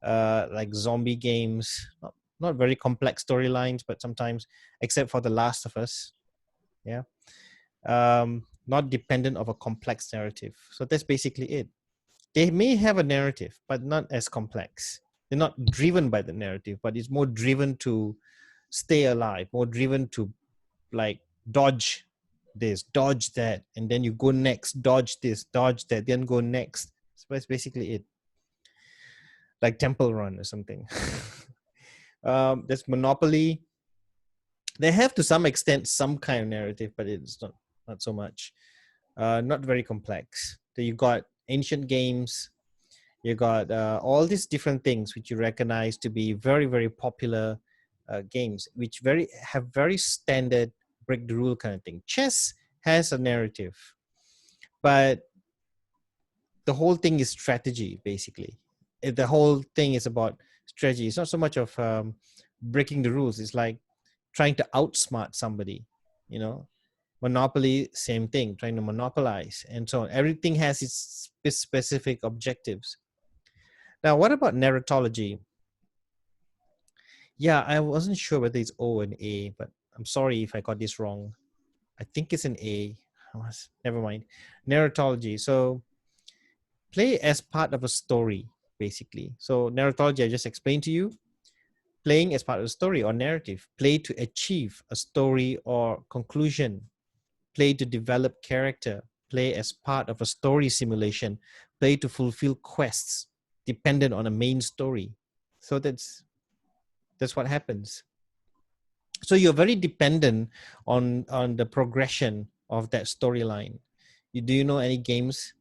[SPEAKER 2] like zombie games, not very complex storylines, but sometimes, except for The Last of Us. Yeah. Not dependent of a complex narrative. So that's basically it. They may have a narrative, but not as complex. They're not driven by the narrative, but it's more driven to stay alive, more driven to like dodge this, dodge that, and then you go next, dodge this, dodge that, then go next. So that's basically it. Like Temple Run or something. There's Monopoly. They have to some extent some kind of narrative, but it's not so much. Not very complex. So you got ancient games. You got all these different things which you recognize to be very, very popular games, which have very standard break the rule kind of thing. Chess has a narrative, but the whole thing is strategy, basically. The whole thing is about strategy. It's not so much of breaking the rules. It's like trying to outsmart somebody, you know. Monopoly, same thing, trying to monopolize and so on. Everything has its specific objectives. Now, what about narratology? Yeah, I wasn't sure whether it's O and A, but I'm sorry if I got this wrong. I think it's an A. Never mind. Narratology. So play as part of a story, basically. So narratology, I just explained to you. Playing as part of a story or narrative. Play to achieve a story or conclusion. Play to develop character. Play as part of a story simulation. Play to fulfill quests dependent on a main story. So that's what happens. So you're very dependent on the progression of that storyline. Do you know any games?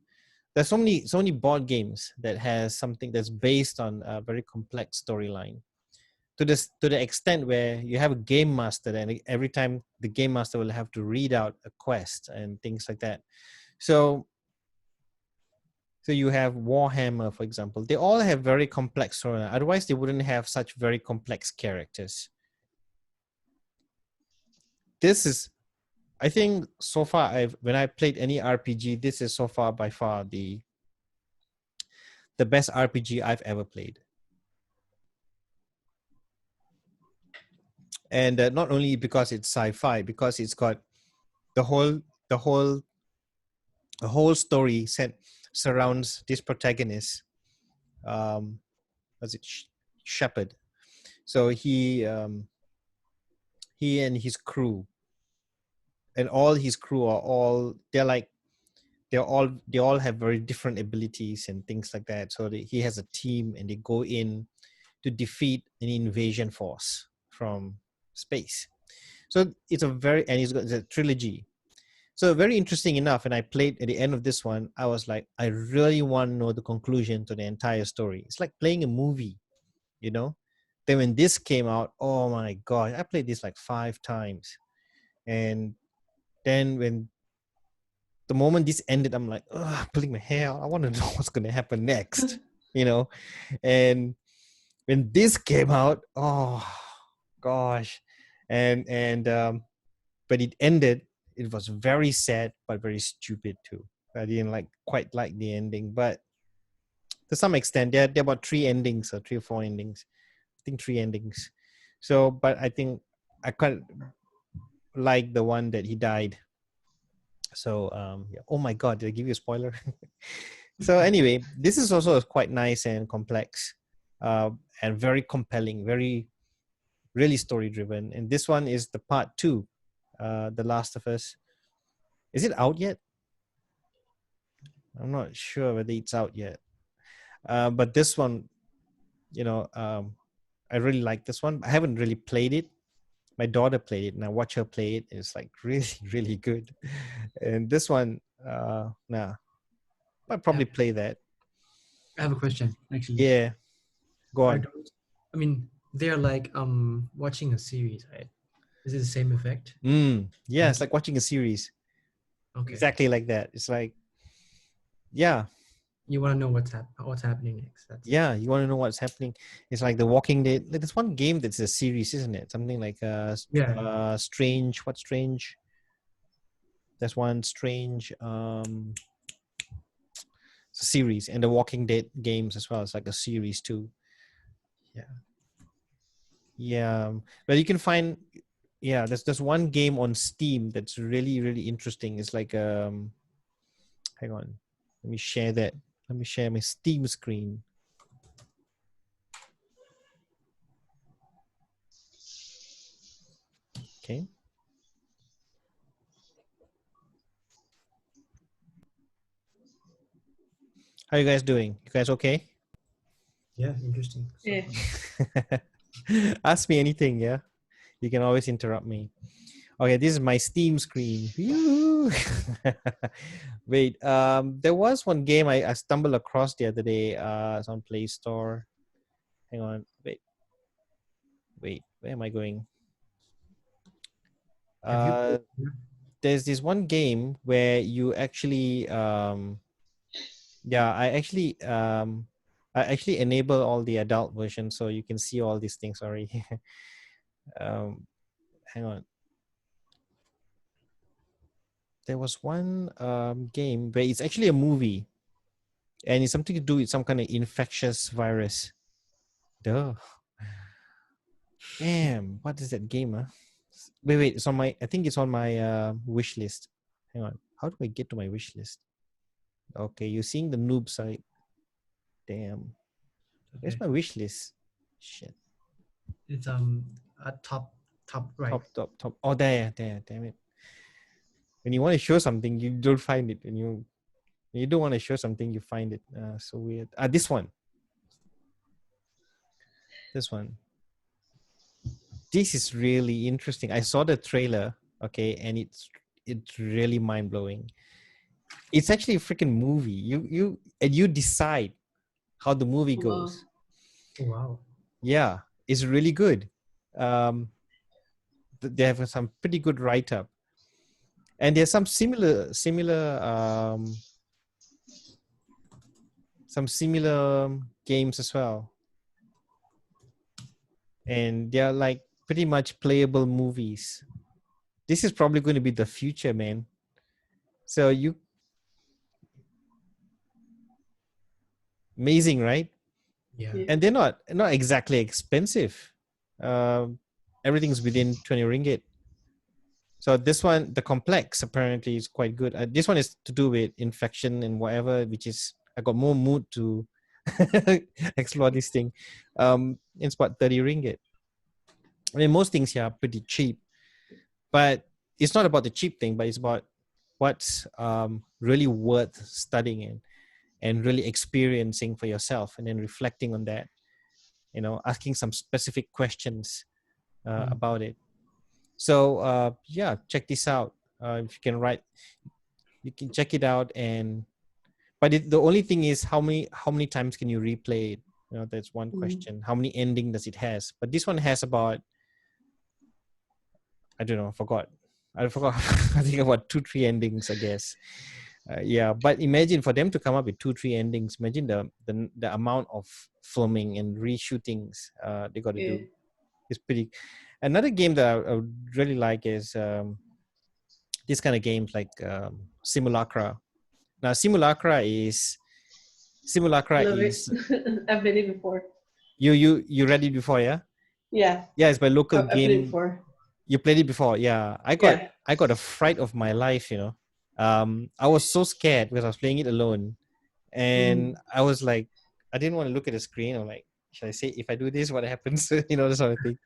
[SPEAKER 2] There's so many board games that has something that's based on a very complex storyline. To the extent where you have a game master, and every time the game master will have to read out a quest and things like that. So you have Warhammer, for example. They all have very complex storyline. Otherwise, they wouldn't have such very complex characters. This is, I think, so far when I played any RPG, this is so far by far the best RPG I've ever played. And not only because it's sci-fi, because it's got the whole story surrounds this protagonist. Was it Shepherd? So he and his crew, and all his crew are they all have very different abilities and things like that. So he has a team, and they go in to defeat an invasion force from space. So it's a trilogy. So very interesting enough, and I played at the end of this one, I was like, I really want to know the conclusion to the entire story. It's like playing a movie, you know. Then when this came out, oh my god, I played this like 5 times. And then when the moment this ended, I'm like, pulling my hair out. I want to know what's going to happen next, you know. And when this came out, gosh. And but it ended. It was very sad, but very stupid too. I didn't quite like the ending, but to some extent, there are about three endings or three or four endings. I think three endings. So, but I think I quite like the one that he died. So, yeah. Oh my God, did I give you a spoiler? So anyway, this is also quite nice and complex, and very compelling, very really story driven. And this one is the part 2, The Last of Us. Is it out yet? I'm not sure whether it's out yet. But this one, I really like this one. I haven't really played it. My daughter played it and I watch her play it. And it's like really, really good. And this one, nah, I'll probably play that.
[SPEAKER 1] I have a question actually.
[SPEAKER 2] Yeah, go on.
[SPEAKER 1] I mean, they're like watching a series, right? Is it the same effect?
[SPEAKER 2] Yeah, it's like watching a series.
[SPEAKER 1] Okay.
[SPEAKER 2] Exactly like that. It's like, yeah.
[SPEAKER 1] You want to know what's happening next.
[SPEAKER 2] Yeah, you want to know what's happening. It's like The Walking Dead. There's one game that's a series, isn't it? Something like Strange. What's Strange? There's one Strange series, and The Walking Dead games as well. It's like a series too. Yeah, but you can find. Yeah, there's one game on Steam that's really, really interesting. It's like hang on, let me share that. Let me share my Steam screen. Okay. How you guys doing? You guys okay?
[SPEAKER 1] Yeah, interesting.
[SPEAKER 4] Yeah.
[SPEAKER 2] Ask me anything, yeah? You can always interrupt me. Okay, this is my Steam screen. Wait, there was one game I stumbled across the other day. It's on Play Store. Hang on, wait, where am I going? There's this one game where you actually I actually enable all the adult version so you can see all these things already. Hang on. There was one game where it's actually a movie and it's something to do with some kind of infectious virus. Duh. Damn, what is that game, huh? Wait, it's on my, I think it's on my wish list. Hang on. How do I get to my wish list? Okay, you're seeing the noob side. Damn. Where's my wish list? Shit.
[SPEAKER 1] It's at top right.
[SPEAKER 2] Top. Oh, there. Damn it. When you want to show something, you don't find it. And you don't want to show something, you find it. So weird. This one. This is really interesting. I saw the trailer, okay, and it's really mind blowing. It's actually a freaking movie. You decide how the movie goes.
[SPEAKER 1] Wow.
[SPEAKER 2] Yeah, it's really good. They have some pretty good write up, and there's some similar games as well, and they're like pretty much playable movies. This is probably going to be the future, man. So amazing, right?
[SPEAKER 1] Yeah.
[SPEAKER 2] And they're not exactly expensive. Everything's within 20 ringgit. So this one, the complex apparently is quite good. This one is to do with infection and whatever, which is I got more mood to explore this thing. It's about 30 ringgit. I mean, most things here are pretty cheap, but it's not about the cheap thing, but it's about what's really worth studying and really experiencing for yourself, and then reflecting on that, asking some specific questions about it. So check this out. If you can check it out. But the only thing is how many times can you replay it? That's one question. How many ending does it has? But this one has about, I don't know, I forgot. I think about 2-3 endings, I guess. But imagine for them to come up with 2-3 endings. Imagine the amount of filming and reshootings they got to do. It's pretty. Another game that I would really like is this kind of games like Simulacra. Now, Simulacra
[SPEAKER 4] Love it.
[SPEAKER 2] is
[SPEAKER 4] I've played it before.
[SPEAKER 2] you read it before, yeah?
[SPEAKER 4] Yeah,
[SPEAKER 2] Yeah, it's my local
[SPEAKER 4] I've played it
[SPEAKER 2] game.
[SPEAKER 4] before.
[SPEAKER 2] You played it before, yeah.
[SPEAKER 4] Yeah.
[SPEAKER 2] I got a fright of my life, you know. I was so scared because I was playing it alone, and I was like, I didn't want to look at the screen. I'm like, should I say if I do this, what happens? You know, this sort of thing.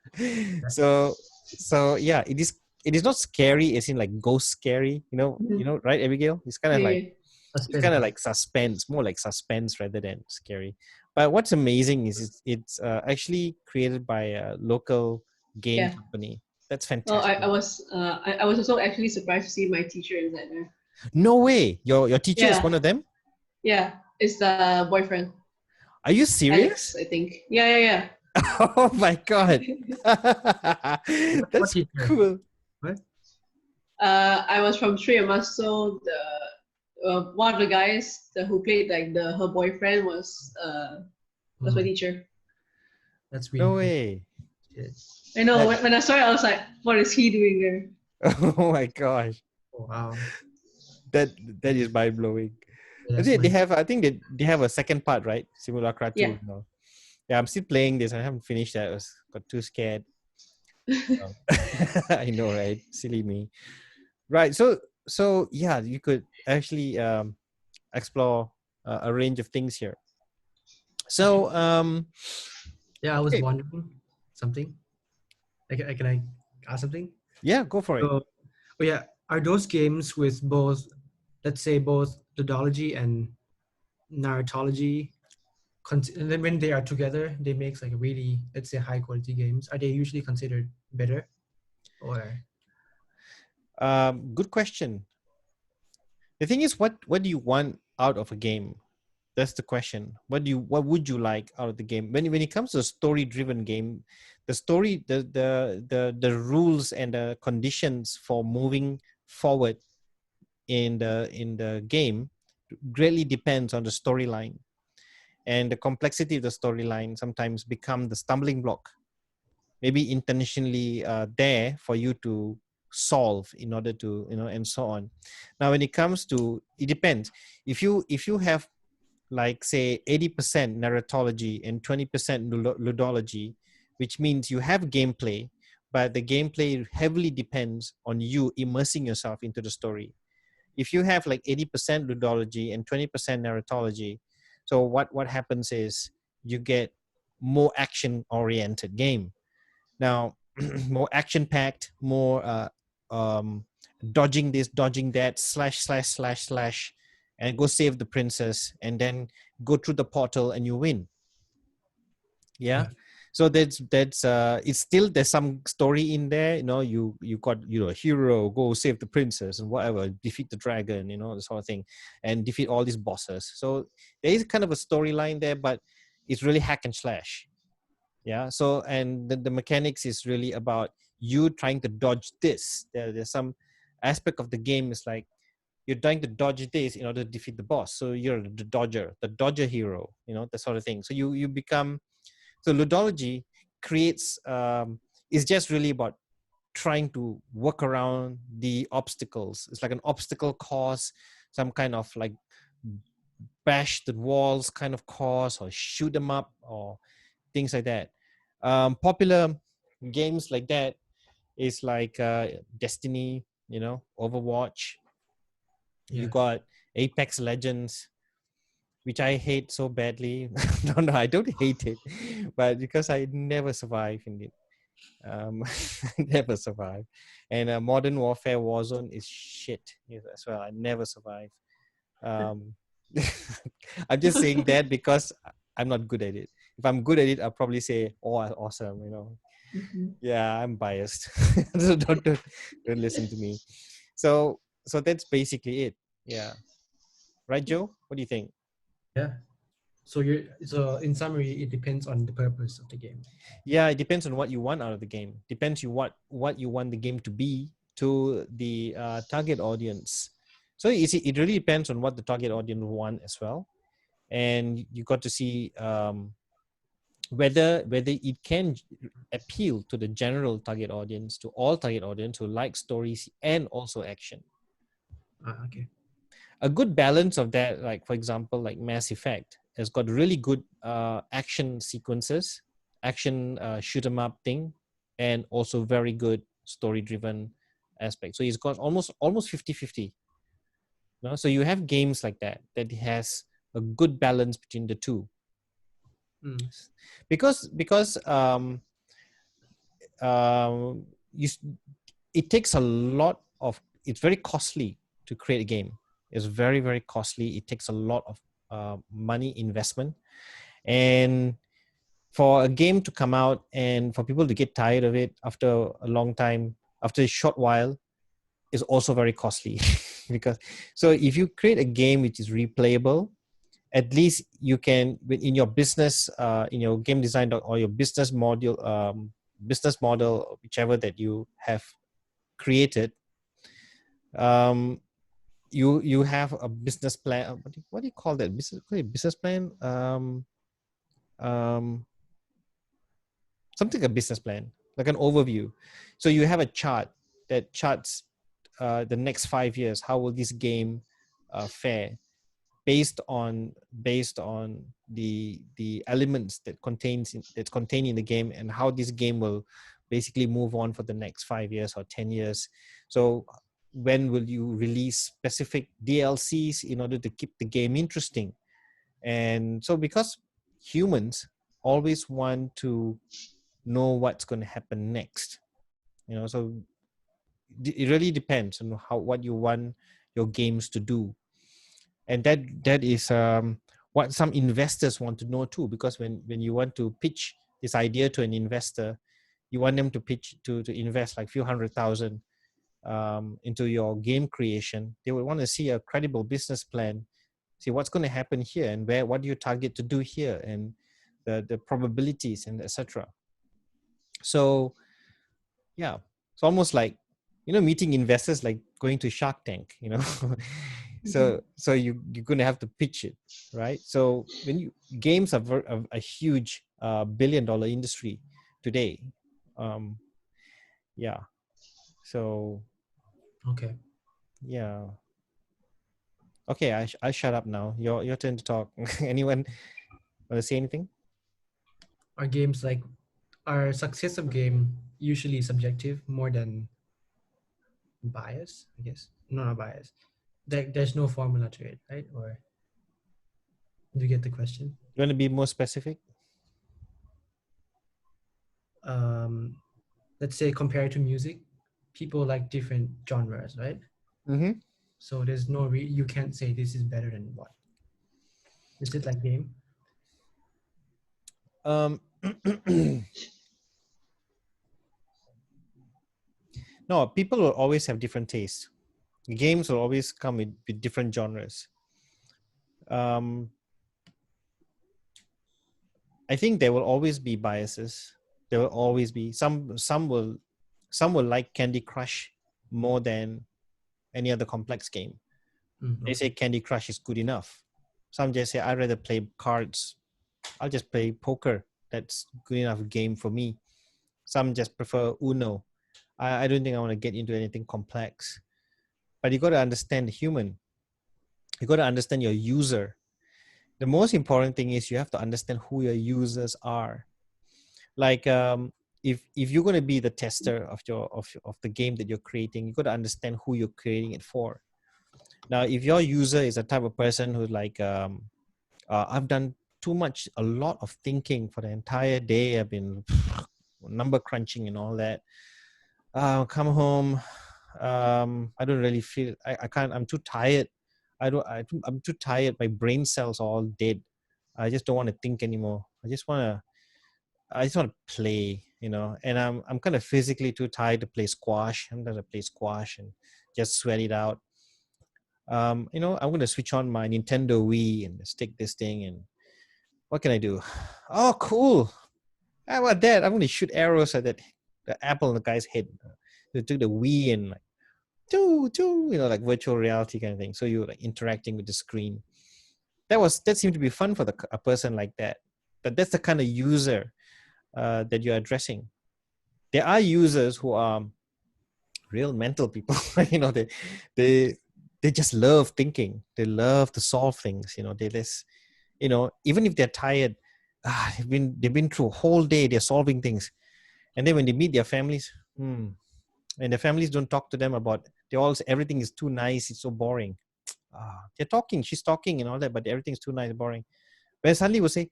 [SPEAKER 2] So yeah, it is not scary as in like ghost scary,
[SPEAKER 4] Mhm.
[SPEAKER 2] right, Abigail? It's kind of
[SPEAKER 4] Yeah,
[SPEAKER 2] like
[SPEAKER 4] yeah.
[SPEAKER 2] it's kind of like suspense, more like suspense rather than scary. But what's amazing is it's actually created by a local game
[SPEAKER 4] Yeah.
[SPEAKER 2] company. That's
[SPEAKER 4] Well,
[SPEAKER 2] fantastic.
[SPEAKER 4] I was also actually surprised to see my teacher inside there.
[SPEAKER 2] No way. Your teacher is
[SPEAKER 4] Yeah.
[SPEAKER 2] one of them?
[SPEAKER 4] Yeah, it's the boyfriend,
[SPEAKER 2] Are you
[SPEAKER 4] Alex,
[SPEAKER 2] serious?
[SPEAKER 4] I think. Yeah, yeah,
[SPEAKER 2] Oh my god.
[SPEAKER 1] What
[SPEAKER 2] That's
[SPEAKER 1] teacher?
[SPEAKER 2] cool.
[SPEAKER 1] What?
[SPEAKER 4] yeah. I was from Sri Amaso. The one of the guys who played like her boyfriend was my
[SPEAKER 1] Mm,
[SPEAKER 4] teacher.
[SPEAKER 1] that's
[SPEAKER 2] No
[SPEAKER 1] really cool.
[SPEAKER 2] way.
[SPEAKER 1] Shit.
[SPEAKER 4] I know
[SPEAKER 2] That-
[SPEAKER 4] when I saw it, I was like, what is he doing there?
[SPEAKER 2] Oh my gosh.
[SPEAKER 1] Oh, wow.
[SPEAKER 2] That is mind blowing.
[SPEAKER 1] Yeah, that's
[SPEAKER 2] They
[SPEAKER 1] my,
[SPEAKER 2] have I think they have a second part, right? Simulacra 2.
[SPEAKER 4] Yeah.
[SPEAKER 2] No. Yeah, I'm still playing this. I haven't finished that. Got too scared. Oh. I know, right? Silly me. Right. So yeah, you could actually explore a range of things here. So
[SPEAKER 1] yeah, I was
[SPEAKER 2] okay.
[SPEAKER 1] wondering something. Can I ask something?
[SPEAKER 2] Yeah, go for it.
[SPEAKER 1] So, oh yeah, are those games with both, let's say, both ludology and narratology, and then when they are together, they make like really, let's say, high quality games? Are they usually considered better, or
[SPEAKER 2] Good question. The thing is, what do you want out of a game? That's the question. What would you like out of the game? When it comes to a story driven game, the story, the rules and the conditions for moving forward in the game greatly depends on the storyline, and the complexity of the storyline sometimes become the stumbling block, maybe intentionally there for you to solve in order to, and so on. Now when it comes to, it depends. If you have, like, say 80% narratology and 20% ludology, which means you have gameplay, but the gameplay heavily depends on you immersing yourself into the story. If you have like 80% ludology and 20% narratology, so what happens is you get more action oriented game. Now more action packed, more dodging this, dodging that, slash slash slash slash, and go save the princess, and then go through the portal and you win. Yeah. So that's it's still, there's some story in there, you got, a hero, go save the princess and whatever, defeat the dragon, this sort of thing, and defeat all these bosses. So there is kind of a storyline there, but it's really hack and slash. Yeah. So, and the mechanics is really about you trying to dodge this. There's some aspect of the game is like you're trying to dodge this in order to defeat the boss, so you're the dodger hero, that sort of thing. So you become, so ludology creates, is just really about trying to work around the obstacles. It's like an obstacle course, some kind of like bash the walls kind of course, or shoot them up, or things like that. Popular games like that is like Destiny, Overwatch. You got Apex Legends, which I hate so badly. No, I don't hate it, but because I never survive in it. I never survive. And Modern Warfare Warzone is shit as well. I never survive. Um, I'm just saying that because I'm not good at it. If I'm good at it, I'll probably say, "Oh, awesome!"
[SPEAKER 4] Mhm.
[SPEAKER 2] Yeah, I'm biased. So don't listen to me. So that's basically it. Yeah. Right, Joe? What do you think?
[SPEAKER 1] yeah? So in summary, it depends on the purpose of the game.
[SPEAKER 2] Yeah, it depends on what you want out of the game. Depends you what you want the game to be to the target audience. So you see, it really depends on what the target audience want as well, and you got to see whether it can appeal to the general target audience, to all target audience who like stories and also action.
[SPEAKER 1] Okay.
[SPEAKER 2] A good balance of that, like for example, like Mass Effect has got really good action sequences, action shoot 'em up thing, and also very good story driven aspect. So it's got almost 50-50. You know? So you have games like that has a good balance between the two.
[SPEAKER 1] Mm.
[SPEAKER 2] Because you, it takes a lot of, it's very costly to create a game. It's very, very costly. It takes a lot of money investment, and for a game to come out and for people to get tired of it after a long time, after a short while, is also very costly. Because so if you create a game which is replayable, at least you can, in your business, in your game design or your business model, whichever that you have created, you have a business plan. What do you call that? Business plan? Something, a business plan, like an overview. So you have a chart that charts the next 5 years. How will this game fare based on the elements that's contained in the game, and how this game will basically move on for the next 5 years or 10 years. So when will you release specific DLCs in order to keep the game interesting? And so because humans always want to know what's going to happen next, so it really depends on what you want your games to do. And that is what some investors want to know too, because when you want to pitch this idea to an investor, you want them to pitch to invest like few $100,000 into your game creation. They would want to see a credible business plan, see what's going to happen here, and what do you target to do here, and the probabilities, and etc. So yeah, it's almost like meeting investors, like going to Shark Tank. So you're going to have to pitch it, right? So when games are a huge billion-dollar industry today. Yeah. So
[SPEAKER 1] Okay.
[SPEAKER 2] yeah. Okay, I shut up now. Your turn to talk. Anyone want to say anything?
[SPEAKER 1] Are games like, are success of game usually subjective more than bias? I guess no, not bias. There's no formula to it, right? Or do you get the question?
[SPEAKER 2] You want to be more specific?
[SPEAKER 1] Let's say compared to music, people like different genres, right?
[SPEAKER 2] Mm-hmm.
[SPEAKER 1] So there's no you can't say this is better than what. Is it like game?
[SPEAKER 2] No, people will always have different tastes. Games will always come with different genres. I think there will always be biases. There will always be some will like Candy Crush more than any other complex game. They say Candy Crush is good enough. Some just say I'd rather play cards. I'll just play poker. That's good enough game for me. Some just prefer Uno. I don't think I want to get into anything complex. But you got to understand the human. You got to understand your user. The most important thing is you have to understand who your users are. Like if you're going to be the tester of the game that you're creating, you got to understand who you're creating it for. Now, if your user is a type of person who's like, I've done a lot of thinking for the entire day. I've been number crunching and all that. Come home. I don't really feel, I can't, I'm too tired. I'm too tired. My brain cells are all dead. I just don't want to think anymore. I just want to play, and I'm kind of physically too tired to play squash. I'm going to play squash and just sweat it out. I'm going to switch on my Nintendo Wii and stick this thing, and what can I do? Oh, cool. How about that? I'm going to shoot arrows at the apple in the guy's head. They took the Wii and like, like virtual reality kind of thing. So you're like interacting with the screen. That seemed to be fun for a person like that That's the kind of user that you're addressing. There are users who are real mental people. You know, they just love thinking. They love to solve things. You know, they just, you know, even if they're tired, they've been through a whole day. They're solving things, and then when they meet their families, and their families don't talk to them about. Everything is too nice. It's so boring. They're talking. She's talking and all that, but everything's too nice, boring. Where suddenly we'll say,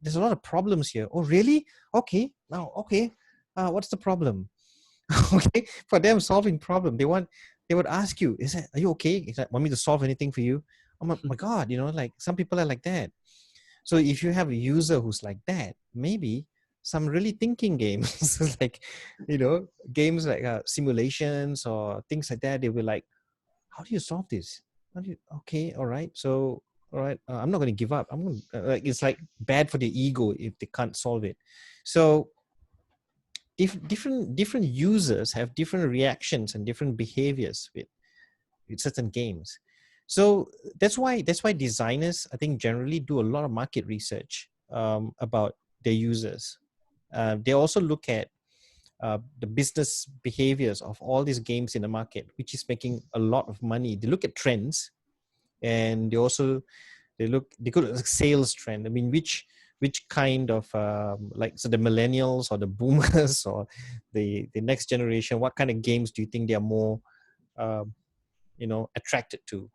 [SPEAKER 2] there's a lot of problems here. Oh, really? Okay. Now, okay. What's the problem? Okay. For them, solving problem. They would ask you, are you okay? Is that, want me to solve anything for you? Oh my God, you know, like some people are like that. So if you have a user who's like that, maybe some really thinking games, like, you know, games like simulations or things like that, they will like, how do you solve this? Okay, all right. So, all right, I'm not going to give up. I'm going to, it's like bad for the ego if they can't solve it. So different users have different reactions and different behaviors with certain games. So that's why designers, I think, generally do a lot of market research about their users. They also look at the business behaviors of all these games in the market, which is making a lot of money. They look at trends, and they go at sales trend. I mean, which kind of so the millennials or the boomers or the next generation, what kind of games do you think they are more attracted to?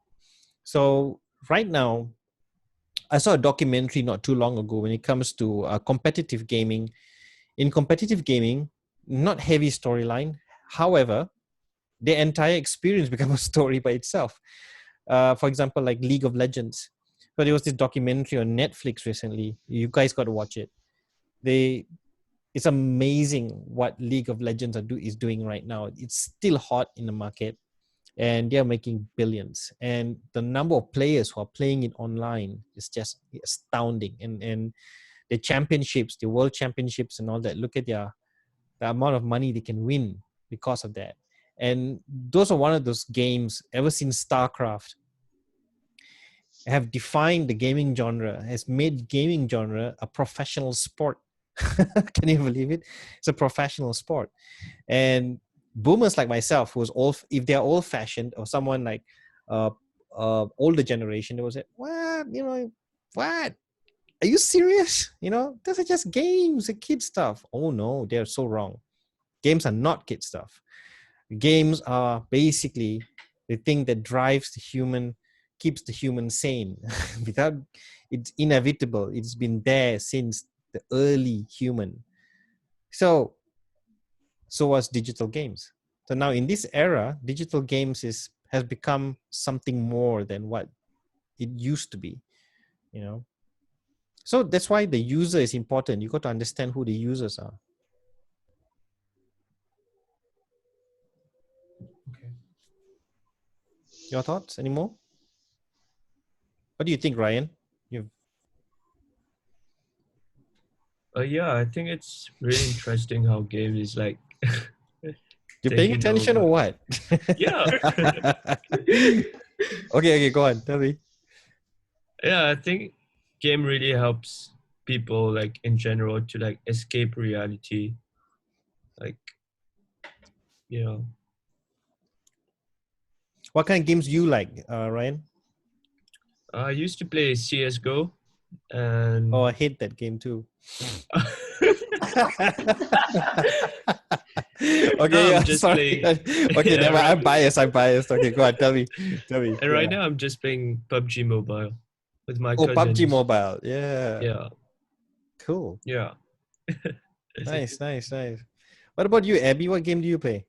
[SPEAKER 2] So right now, I saw a documentary not too long ago when it comes to competitive gaming. In competitive gaming, not heavy storyline. However, the entire experience becomes a story by itself. For example, like League of Legends. So there was this documentary on Netflix recently. You guys got to watch it. It's amazing what League of Legends is doing right now. It's still hot in the market, and they're making billions. And the number of players who are playing it online is just astounding. And the championships, the world championships and all that, look at the amount of money they can win because of that. And those are one of those games, ever since StarCraft, have defined the gaming genre, has made gaming genre a professional sport. Can you believe it? It's a professional sport. And boomers like myself, who's if they're old fashioned, or someone like older generation, they will say, what, what? Are you serious? Those are just games and kid stuff. Oh no, they're so wrong. Games are not kid stuff. Games are basically the thing that keeps the human sane. Without, it's inevitable. It's been there since the early human. So was digital games. So now in this era, digital games has become something more than what it used to be, So that's why the user is important. You got to understand who the users are.
[SPEAKER 1] Okay.
[SPEAKER 2] Your thoughts anymore? What do you think, Ryan?
[SPEAKER 3] Yeah, I think it's really interesting how game is like.
[SPEAKER 2] You're paying attention or what?
[SPEAKER 3] Yeah.
[SPEAKER 2] Okay, go on. Tell me.
[SPEAKER 3] Yeah, I think game really helps people, like, in general, to like escape reality. Like,
[SPEAKER 2] What kind of games do you like, Ryan?
[SPEAKER 3] I used to play CSGO, and
[SPEAKER 2] I hate that game too. Okay,
[SPEAKER 3] no,
[SPEAKER 2] yeah,
[SPEAKER 3] I'm just
[SPEAKER 2] sorry.
[SPEAKER 3] playing.
[SPEAKER 2] Okay,
[SPEAKER 3] Yeah,
[SPEAKER 2] I'm biased. Okay, go on. Tell me.
[SPEAKER 3] And right now I'm just playing PUBG Mobile with my
[SPEAKER 2] cousins.
[SPEAKER 3] cousins.
[SPEAKER 2] PUBG Mobile. Yeah.
[SPEAKER 3] Yeah.
[SPEAKER 2] Cool.
[SPEAKER 3] Yeah.
[SPEAKER 2] Nice. What about you, Abby? What game do you play?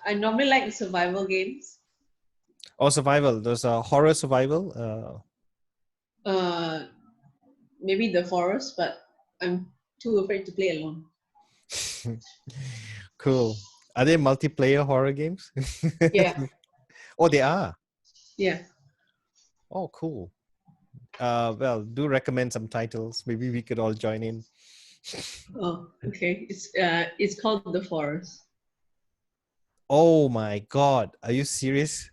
[SPEAKER 4] I normally like survival games.
[SPEAKER 2] Oh, survival. There's a horror survival.
[SPEAKER 4] Maybe The Forest, but I'm too afraid to play alone.
[SPEAKER 2] Cool. Are there multiplayer horror games?
[SPEAKER 4] Yeah.
[SPEAKER 2] Oh, they are.
[SPEAKER 4] Yeah.
[SPEAKER 2] Oh, cool. Well, do recommend some titles. Maybe we could all join in.
[SPEAKER 4] Oh, okay. It's called The Forest.
[SPEAKER 2] Oh my God. Are you serious?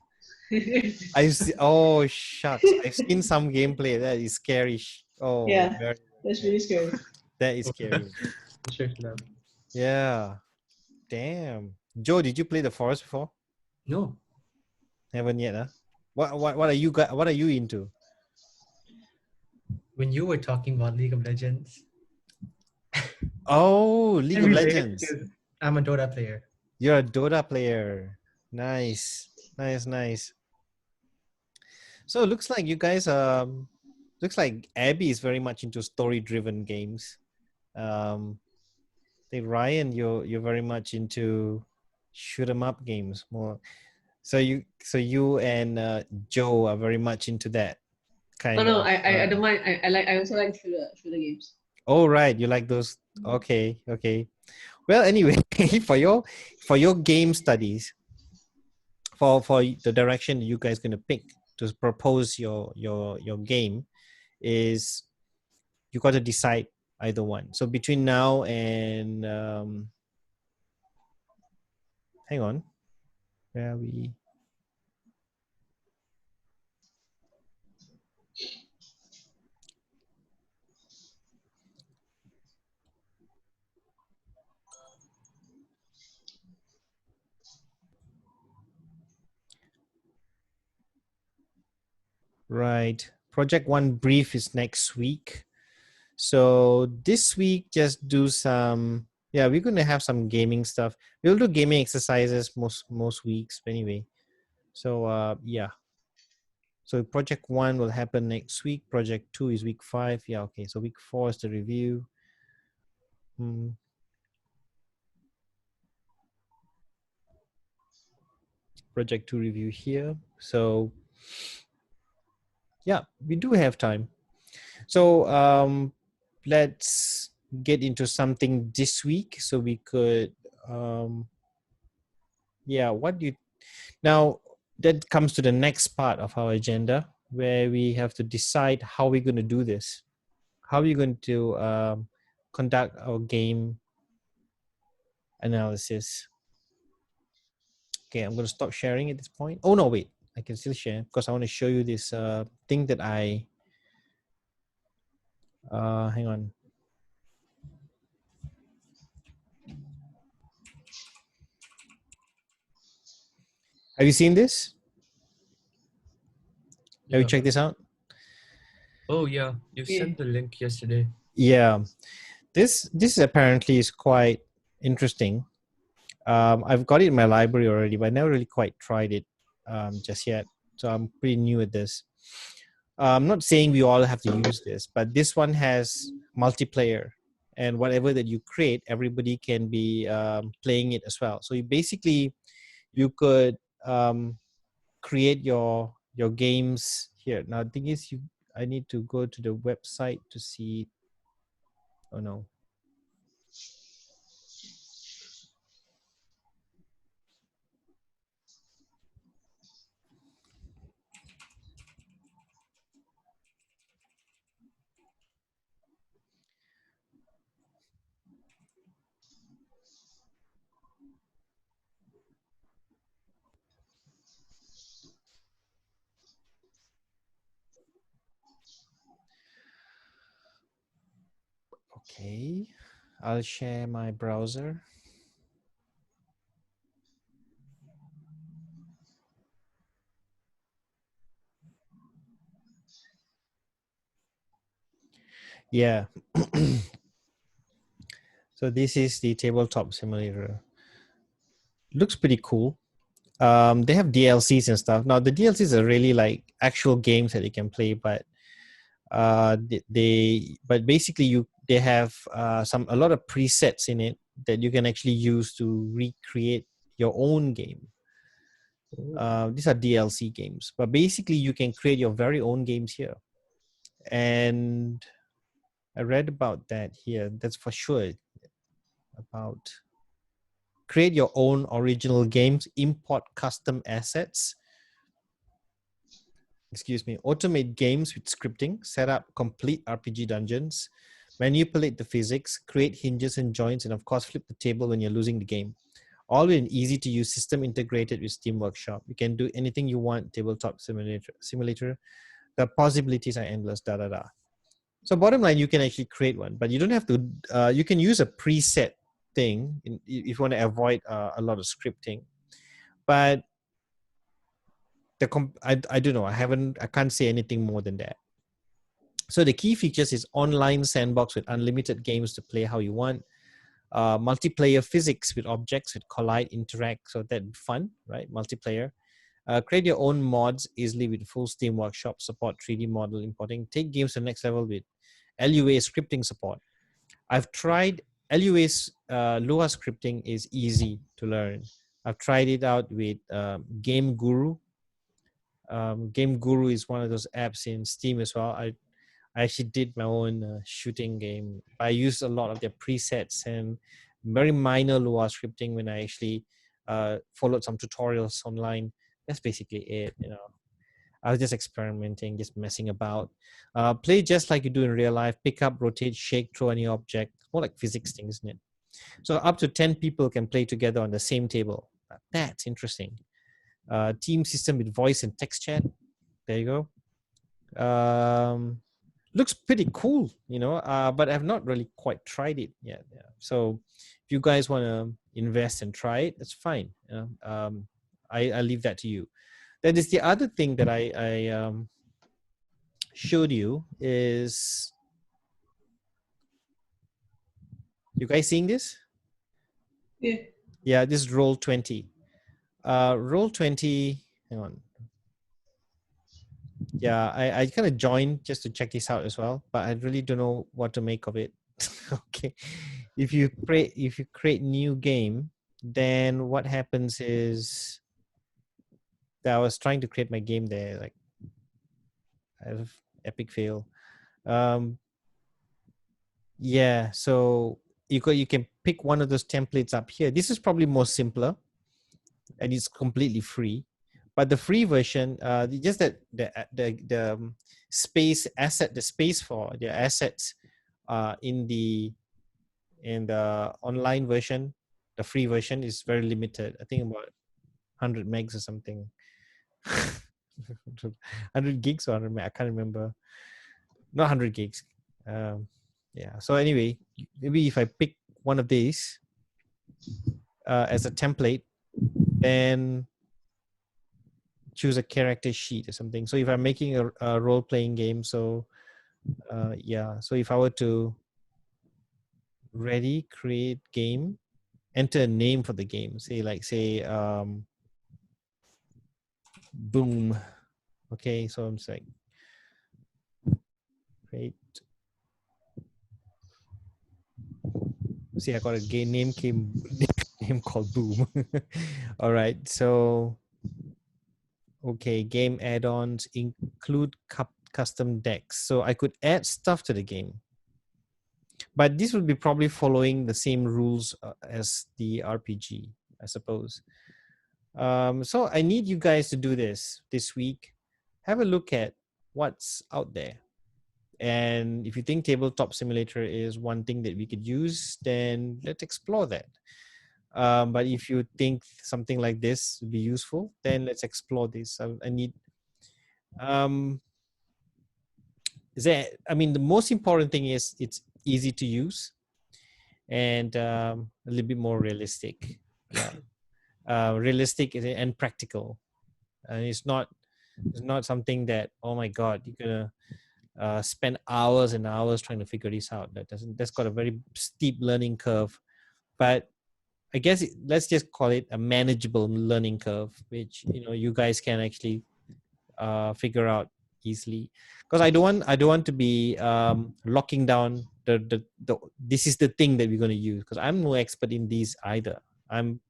[SPEAKER 2] I see. Oh shucks! I've seen some gameplay. That is scary. Oh,
[SPEAKER 4] Yeah.
[SPEAKER 2] very,
[SPEAKER 4] That's really scary.
[SPEAKER 2] that is scary.
[SPEAKER 1] Check it out.
[SPEAKER 2] Yeah. Damn. Joe, did you play the forest before?
[SPEAKER 1] No,
[SPEAKER 2] Haven't yet, huh? What are you what are you into?
[SPEAKER 1] when you were talking about League of Legends,
[SPEAKER 2] Oh, League
[SPEAKER 1] and
[SPEAKER 2] of
[SPEAKER 1] related
[SPEAKER 2] Legends.
[SPEAKER 1] because I'm a Dota player.
[SPEAKER 2] You're a Dota player. Nice. Nice, nice. So it looks like you guys looks like Abby is very much into story driven games. I think Ryan, you're very much into shoot 'em up games more. So you and Joe are very much into that
[SPEAKER 4] Oh
[SPEAKER 2] kind
[SPEAKER 4] no,
[SPEAKER 2] of.
[SPEAKER 4] I don't mind. I also like shooter games.
[SPEAKER 2] Oh right, you like those. Okay, okay. Well, anyway, for your game studies, for the direction you guys gonna pick to propose your game is you got to decide either one. So between now and hang on, where are we? Right. Project One brief is next week. So this week, just do some. Yeah, we're gonna have some gaming stuff. We'll do gaming exercises most weeks anyway. So yeah. So Project One will happen next week. Project Two is week 5. Yeah, okay. So week 4 is the review. Project Two review here. So yeah, we do have time. So let's get into something this week so we could yeah, what do you now that comes to the next part of our agenda where we have to decide how we're going to do this. How are we going to conduct our game analysis? Okay, I'm going to stop sharing at this point. Oh no, wait, I can still share because I want to show you this thing that I hang on. Have you seen this? Have you
[SPEAKER 3] Yeah.
[SPEAKER 2] checked this out?
[SPEAKER 3] Oh yeah, you
[SPEAKER 4] Yeah.
[SPEAKER 3] sent the link yesterday.
[SPEAKER 2] Yeah, this apparently is quite interesting. I've got it in my library already, but I never really quite tried it just yet. So I'm pretty new at this. I'm not saying we all have to use this, but this one has multiplayer, and whatever that you create, everybody can be playing it as well. So you could create your games here. Now the thing is, I need to go to the website to see. Oh no. Okay, I'll share my browser. Yeah. So this is the tabletop simulator. Looks pretty cool. They have DLCs and stuff. Now the DLCs are really like actual games that you can play, but but basically they have a lot of presets in it that you can actually use to recreate your own game. These are DLC games, but basically you can create your very own games here. And I read about that here. That's for sure. About create your own original games, import custom assets. Excuse me. Automate games with scripting, set up complete RPG dungeons, manipulate the physics, create hinges and joints, and of course flip the table when you're losing the game. all in easy to use system integrated with Steam Workshop. You can do anything you want, tabletop simulator. The possibilities are endless, da da da. So bottom line, you can actually create one, but you don't have to, you can use a preset thing if you want to avoid a lot of scripting. But I don't know, I can't say anything more than that. So the key features is online sandbox with unlimited games to play how you want. Multiplayer physics with objects with collide, interact, so that'd be fun, right? Multiplayer. Create your own mods easily with full Steam Workshop support, 3D model importing. Take games to the next level with LUA scripting support. I've tried LUA's Lua scripting is easy to learn. I've tried it out with Game Guru. Game Guru is one of those apps in Steam as well. I actually did my own shooting game. I used a lot of their presets and very minor Lua scripting when I actually followed some tutorials online. That's basically it, you know. I was just experimenting, just messing about. Play just like you do in real life. Pick up, rotate, shake, throw any object. More like physics thing, isn't it? So up to 10 people can play together on the same table. That's interesting. Team system with voice and text chat. There you go. Looks pretty cool, you know, but I've not really quite tried it yet. Yeah. So if you guys want to invest and try it, that's fine. You know? I leave that to you. That is the other thing that I showed you is, you guys seeing this?
[SPEAKER 4] Yeah.
[SPEAKER 2] Yeah, this is Roll20. Roll20, hang on. Yeah, I kind of joined just to check this out as well, but I really don't know what to make of it. Okay, if you create new game, then what happens is that I was trying to create my game there, like I have epic fail. Yeah, so you can pick one of those templates up here. This is probably more simpler, and it's completely free. But the free version, just that the space asset, the space for the assets in the online version, the free version is very limited. I think about 100 megs or something. 100 gigs or 100 meg, I can't remember. Not 100 gigs. Yeah. So anyway, maybe if I pick one of these as a template, then choose a character sheet or something. So if I'm making a role-playing game, so yeah. So if I were to ready, create game, enter a name for the game, say boom. Okay, so I'm saying create. See, I got a game name called Boom. All right, so okay, game add-ons include custom decks. So I could add stuff to the game, but this would be probably following the same rules as the RPG, I suppose. So I need you guys to do this week. Have a look at what's out there. And if you think tabletop simulator is one thing that we could use, then let's explore that. But if you think something like this would be useful, then let's explore this. I need, the most important thing is it's easy to use and a little bit more realistic. Yeah. Realistic and practical. And it's not something that, oh my God, you're gonna spend hours and hours trying to figure this out. That's got a very steep learning curve. But I guess let's just call it a manageable learning curve, which you guys can actually figure out easily. Because I don't want to be locking down the this is the thing that we're going to use. Because I'm no expert in these either. I'm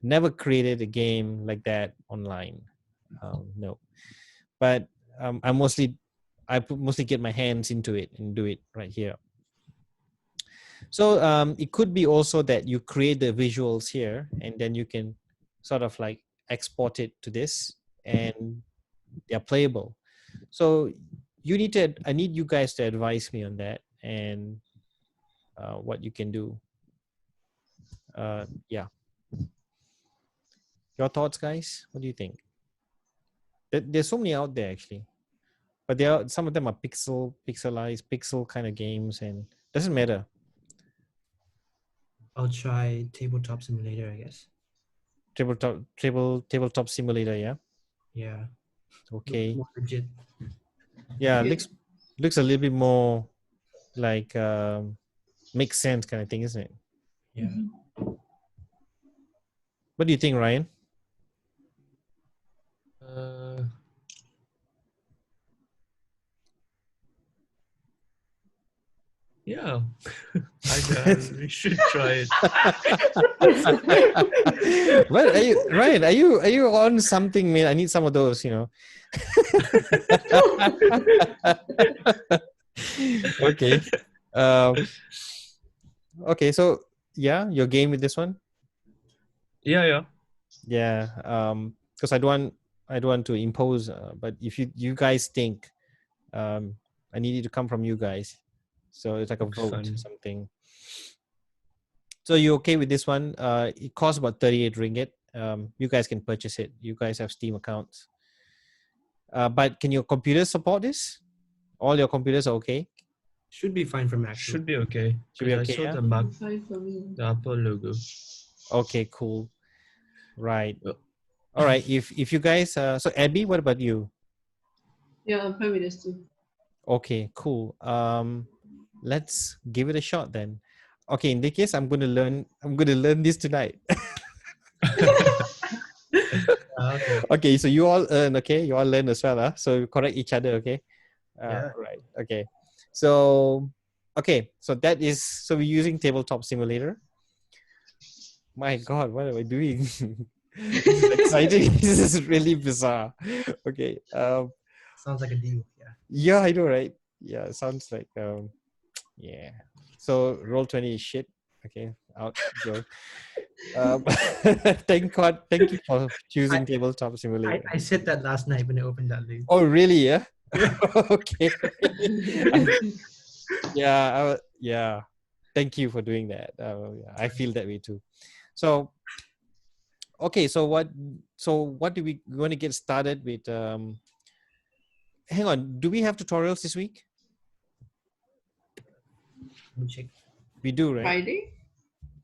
[SPEAKER 2] never created a game like that online. No, but I mostly get my hands into it and do it right here. So it could be also that you create the visuals here and then you can sort of like export it to this and they're playable. So I need you guys to advise me on that and what you can do. Yeah. Your thoughts, guys? What do you think? There's so many out there actually, but some of them are pixelized, pixel kind of games, and doesn't matter.
[SPEAKER 1] I'll try Tabletop Simulator, I guess.
[SPEAKER 2] Tabletop simulator, yeah.
[SPEAKER 1] Yeah.
[SPEAKER 2] Okay.
[SPEAKER 1] More legit.
[SPEAKER 2] Yeah,
[SPEAKER 4] Yeah.
[SPEAKER 2] looks a little bit more like makes sense kind of thing, isn't it?
[SPEAKER 1] Yeah.
[SPEAKER 2] What do you think, Ryan?
[SPEAKER 3] Yeah, I should try it.
[SPEAKER 2] Well, Ryan, are you on something, man? I need some of those, Okay. Okay, so yeah, your game with this one?
[SPEAKER 3] Yeah.
[SPEAKER 2] Yeah. Because I don't want to impose, but if you guys think I need it to come from you guys. So it's like
[SPEAKER 3] Looks
[SPEAKER 2] a vote,
[SPEAKER 3] fun.
[SPEAKER 2] something. So you okay with this one? It costs about 38 ringgit. You guys can purchase it. You guys have Steam accounts. But can your computers support this? All your computers are okay?
[SPEAKER 1] Should be fine for Mac. too.
[SPEAKER 3] Should be okay.
[SPEAKER 2] Should be
[SPEAKER 3] 'Cause
[SPEAKER 2] okay,
[SPEAKER 3] I saw
[SPEAKER 2] yeah?
[SPEAKER 3] the Mac,
[SPEAKER 4] Fine for me.
[SPEAKER 3] the Apple logo.
[SPEAKER 2] Okay, cool. Right.
[SPEAKER 3] Well-
[SPEAKER 2] All right. If you guys, so Abby, what about you?
[SPEAKER 4] Yeah, I'm fine with this too.
[SPEAKER 2] Okay, cool. Let's give it a shot then. Okay, in this case, I'm gonna learn this tonight.
[SPEAKER 1] Okay.
[SPEAKER 2] Okay, so you all earn, okay? You all learn as well, huh? So correct each other, okay?
[SPEAKER 1] Yeah.
[SPEAKER 2] Right. Okay. So that is, so we're using Tabletop Simulator. My God, what am I doing? This is exciting. This is really bizarre. Okay.
[SPEAKER 1] Sounds like a deal. Yeah.
[SPEAKER 2] Yeah, I know, right? Yeah, it sounds like yeah. So Roll20 is shit. Okay, out go. Thank you for choosing Tabletop Simulator.
[SPEAKER 1] I said that last night when I opened that link.
[SPEAKER 2] Oh, really? Yeah. Okay. Yeah. Thank you for doing that. Yeah, I feel that way too. So, okay. So what do we want to get started with? Hang on. Do we have tutorials this week?
[SPEAKER 1] Let me check.
[SPEAKER 2] We do, right?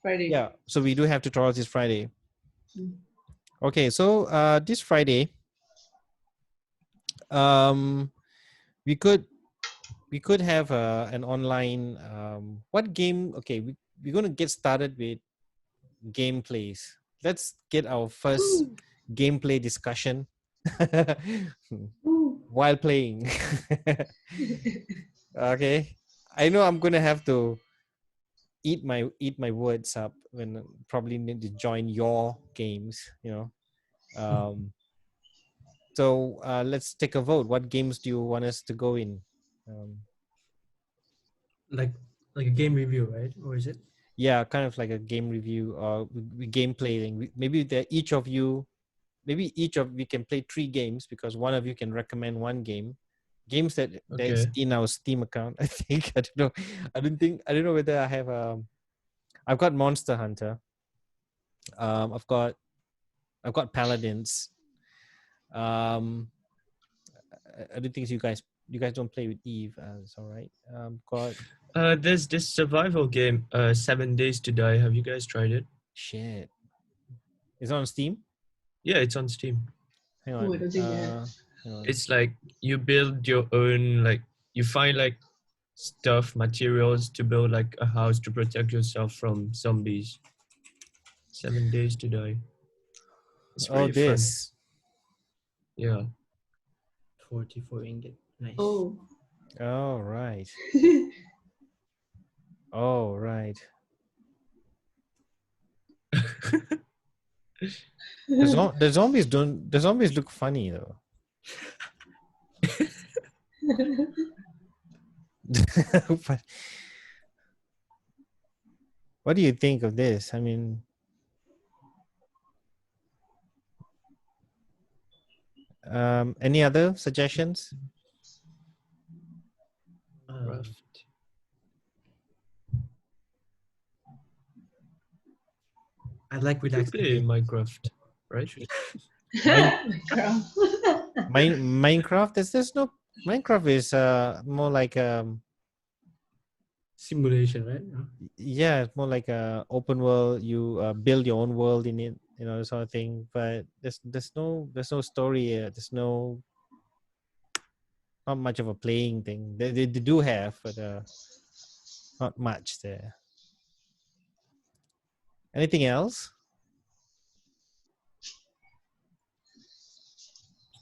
[SPEAKER 4] Friday.
[SPEAKER 2] Yeah. So we do have tutorials this Friday.
[SPEAKER 4] Mm.
[SPEAKER 2] Okay. So this Friday, we could have an online what game? Okay, we're gonna get started with gameplays. Let's get our first gameplay discussion
[SPEAKER 4] Ooh.
[SPEAKER 2] while playing. Okay, I know I'm gonna have to eat my words up when probably need to join your games. So let's take a vote. What games do you want us to go in?
[SPEAKER 1] Like a game review, right? Or is it?
[SPEAKER 2] Yeah, kind of like a game review or gameplay thing. Maybe each of you can play 3 games, because one of you can recommend one game. Games that is
[SPEAKER 3] Okay.
[SPEAKER 2] in our Steam account. I think I don't know whether I have I've got Monster Hunter. I've got Paladins. I don't think you guys don't play with Eve. It's all right. Got
[SPEAKER 3] There's this survival game, 7 Days to Die. Have you guys tried it?
[SPEAKER 2] shit. Is it on Steam?
[SPEAKER 3] Yeah, it's on Steam.
[SPEAKER 2] Hang
[SPEAKER 4] Oh,
[SPEAKER 2] on.
[SPEAKER 4] I don't think I
[SPEAKER 2] Hang on.
[SPEAKER 3] It's like you build your own, like you find like stuff, materials to build like a house to protect yourself from zombies. 7 Days to Die. It's really fun.
[SPEAKER 2] This.
[SPEAKER 3] Yeah.
[SPEAKER 1] 44 ringgit. Nice.
[SPEAKER 4] Oh.
[SPEAKER 2] All right. All right. The zombies look funny though. But what do you think of this? I mean, any other suggestions?
[SPEAKER 3] Raft.
[SPEAKER 1] I like
[SPEAKER 3] You
[SPEAKER 1] relaxing
[SPEAKER 3] play
[SPEAKER 1] games.
[SPEAKER 3] Minecraft, right?
[SPEAKER 4] Minecraft.
[SPEAKER 2] Minecraft. There's no Minecraft is more like
[SPEAKER 1] Simulation, right?
[SPEAKER 2] yeah, it's more like a open world. You build your own world in it, you know, sort of thing. But there's no story. There's no not much of a playing thing. They do have, but not much there. Anything else?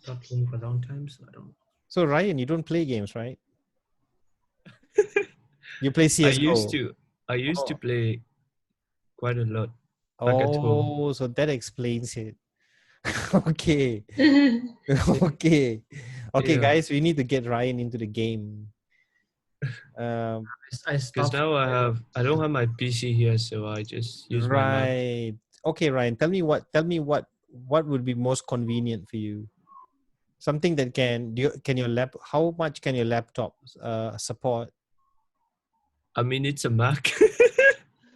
[SPEAKER 1] Stopped playing for a long time, so I don't.
[SPEAKER 2] So Ryan, you don't play games, right? You play
[SPEAKER 3] I
[SPEAKER 2] CS:GO.
[SPEAKER 3] used to play quite a lot. Back at home.
[SPEAKER 2] Oh, so that explains it. Okay. Okay. Okay,
[SPEAKER 3] Yeah.
[SPEAKER 2] guys, we need to get Ryan into the game.
[SPEAKER 1] I
[SPEAKER 3] Because
[SPEAKER 1] stopped.
[SPEAKER 3] now I don't have my PC here, so I just use my Mac.
[SPEAKER 2] Right. Okay, Ryan, tell me what would be most convenient for you? Something that can your lap how much can your laptop support?
[SPEAKER 3] I mean, it's a Mac.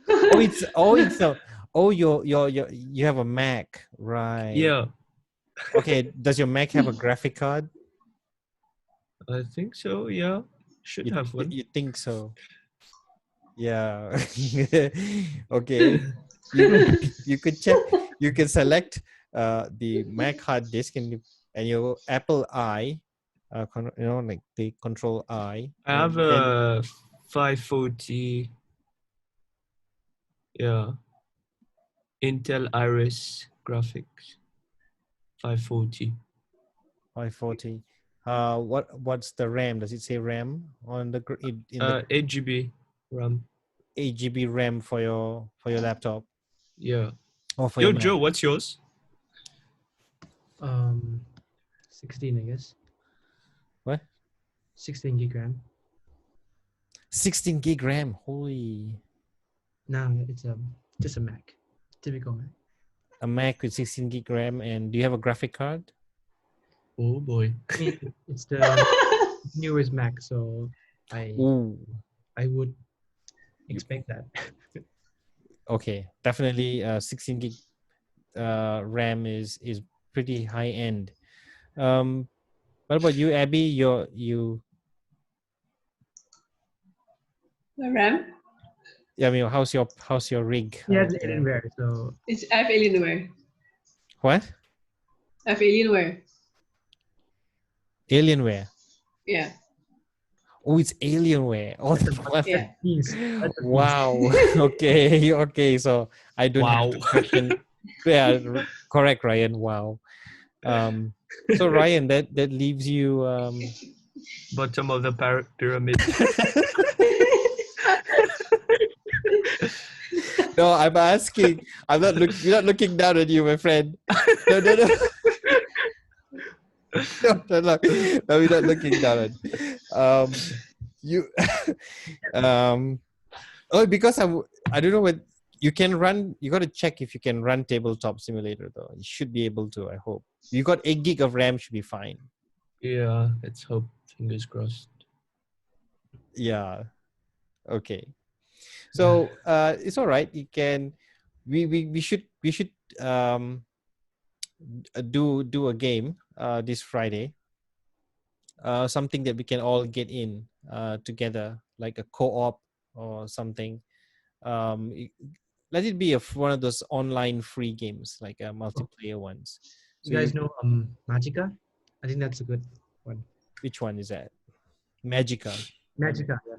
[SPEAKER 2] You have a Mac, right?
[SPEAKER 3] Yeah,
[SPEAKER 2] Okay, does your Mac have a graphic card?
[SPEAKER 3] I think so. Yeah, should have one.
[SPEAKER 2] You think so? Yeah. Okay. You could check. You can select the Mac hard disk and your Apple I, like the Control I.
[SPEAKER 3] I have
[SPEAKER 2] and then
[SPEAKER 3] a 540. Yeah, Intel Iris graphics 540.
[SPEAKER 2] 540. What's the RAM? Does it say RAM on the in the
[SPEAKER 3] 8 GB RAM.
[SPEAKER 2] 8 GB RAM for your laptop
[SPEAKER 3] Yeah.
[SPEAKER 2] or for
[SPEAKER 3] Yo,
[SPEAKER 2] your Mac?
[SPEAKER 3] Joe, what's yours?
[SPEAKER 1] 16, I guess.
[SPEAKER 2] What?
[SPEAKER 1] 16 gig RAM.
[SPEAKER 2] 16 gig RAM. Holy.
[SPEAKER 1] No, it's just a Mac, typical Mac.
[SPEAKER 2] A Mac with 16 gig RAM, and do you have a graphic card?
[SPEAKER 3] Oh boy.
[SPEAKER 1] I mean, it's the newest Mac, so I would expect that.
[SPEAKER 2] Okay, definitely 16 gig RAM is pretty high end. What about you, Abby? You
[SPEAKER 4] The RAM?
[SPEAKER 2] I mean, how's your rig?
[SPEAKER 1] Yeah,
[SPEAKER 2] out
[SPEAKER 1] it's
[SPEAKER 2] there?
[SPEAKER 1] Alienware, so
[SPEAKER 4] It's F Alienware.
[SPEAKER 2] What?
[SPEAKER 4] F Alienware.
[SPEAKER 2] Alienware.
[SPEAKER 4] Yeah.
[SPEAKER 2] Oh, it's Alienware. Oh,
[SPEAKER 4] Yeah.
[SPEAKER 1] piece. That's a
[SPEAKER 2] wow. Okay. Okay. So I don't have to
[SPEAKER 3] Wow.
[SPEAKER 2] question. Yeah, correct, Ryan. Wow. So Ryan, that leaves you.
[SPEAKER 3] Bottom of the pyramid.
[SPEAKER 2] No, I'm asking. I'm not You're not looking down at you, my friend. No. No, we're not looking down at you. Because I don't know what you can run. You got to check if you can run Tabletop Simulator though. You should be able to. I hope you got 8 gig of RAM, should be fine.
[SPEAKER 3] Yeah, let's hope. Fingers crossed.
[SPEAKER 2] Yeah. Okay. So it's all right. You can. We should do a game this Friday. Something that we can all get in together, like a co-op or something. Let it be one of those online free games, like multiplayer ones.
[SPEAKER 1] You guys know Magica? I think that's a good one.
[SPEAKER 2] Which one is that? Magica.
[SPEAKER 1] Magica, yeah.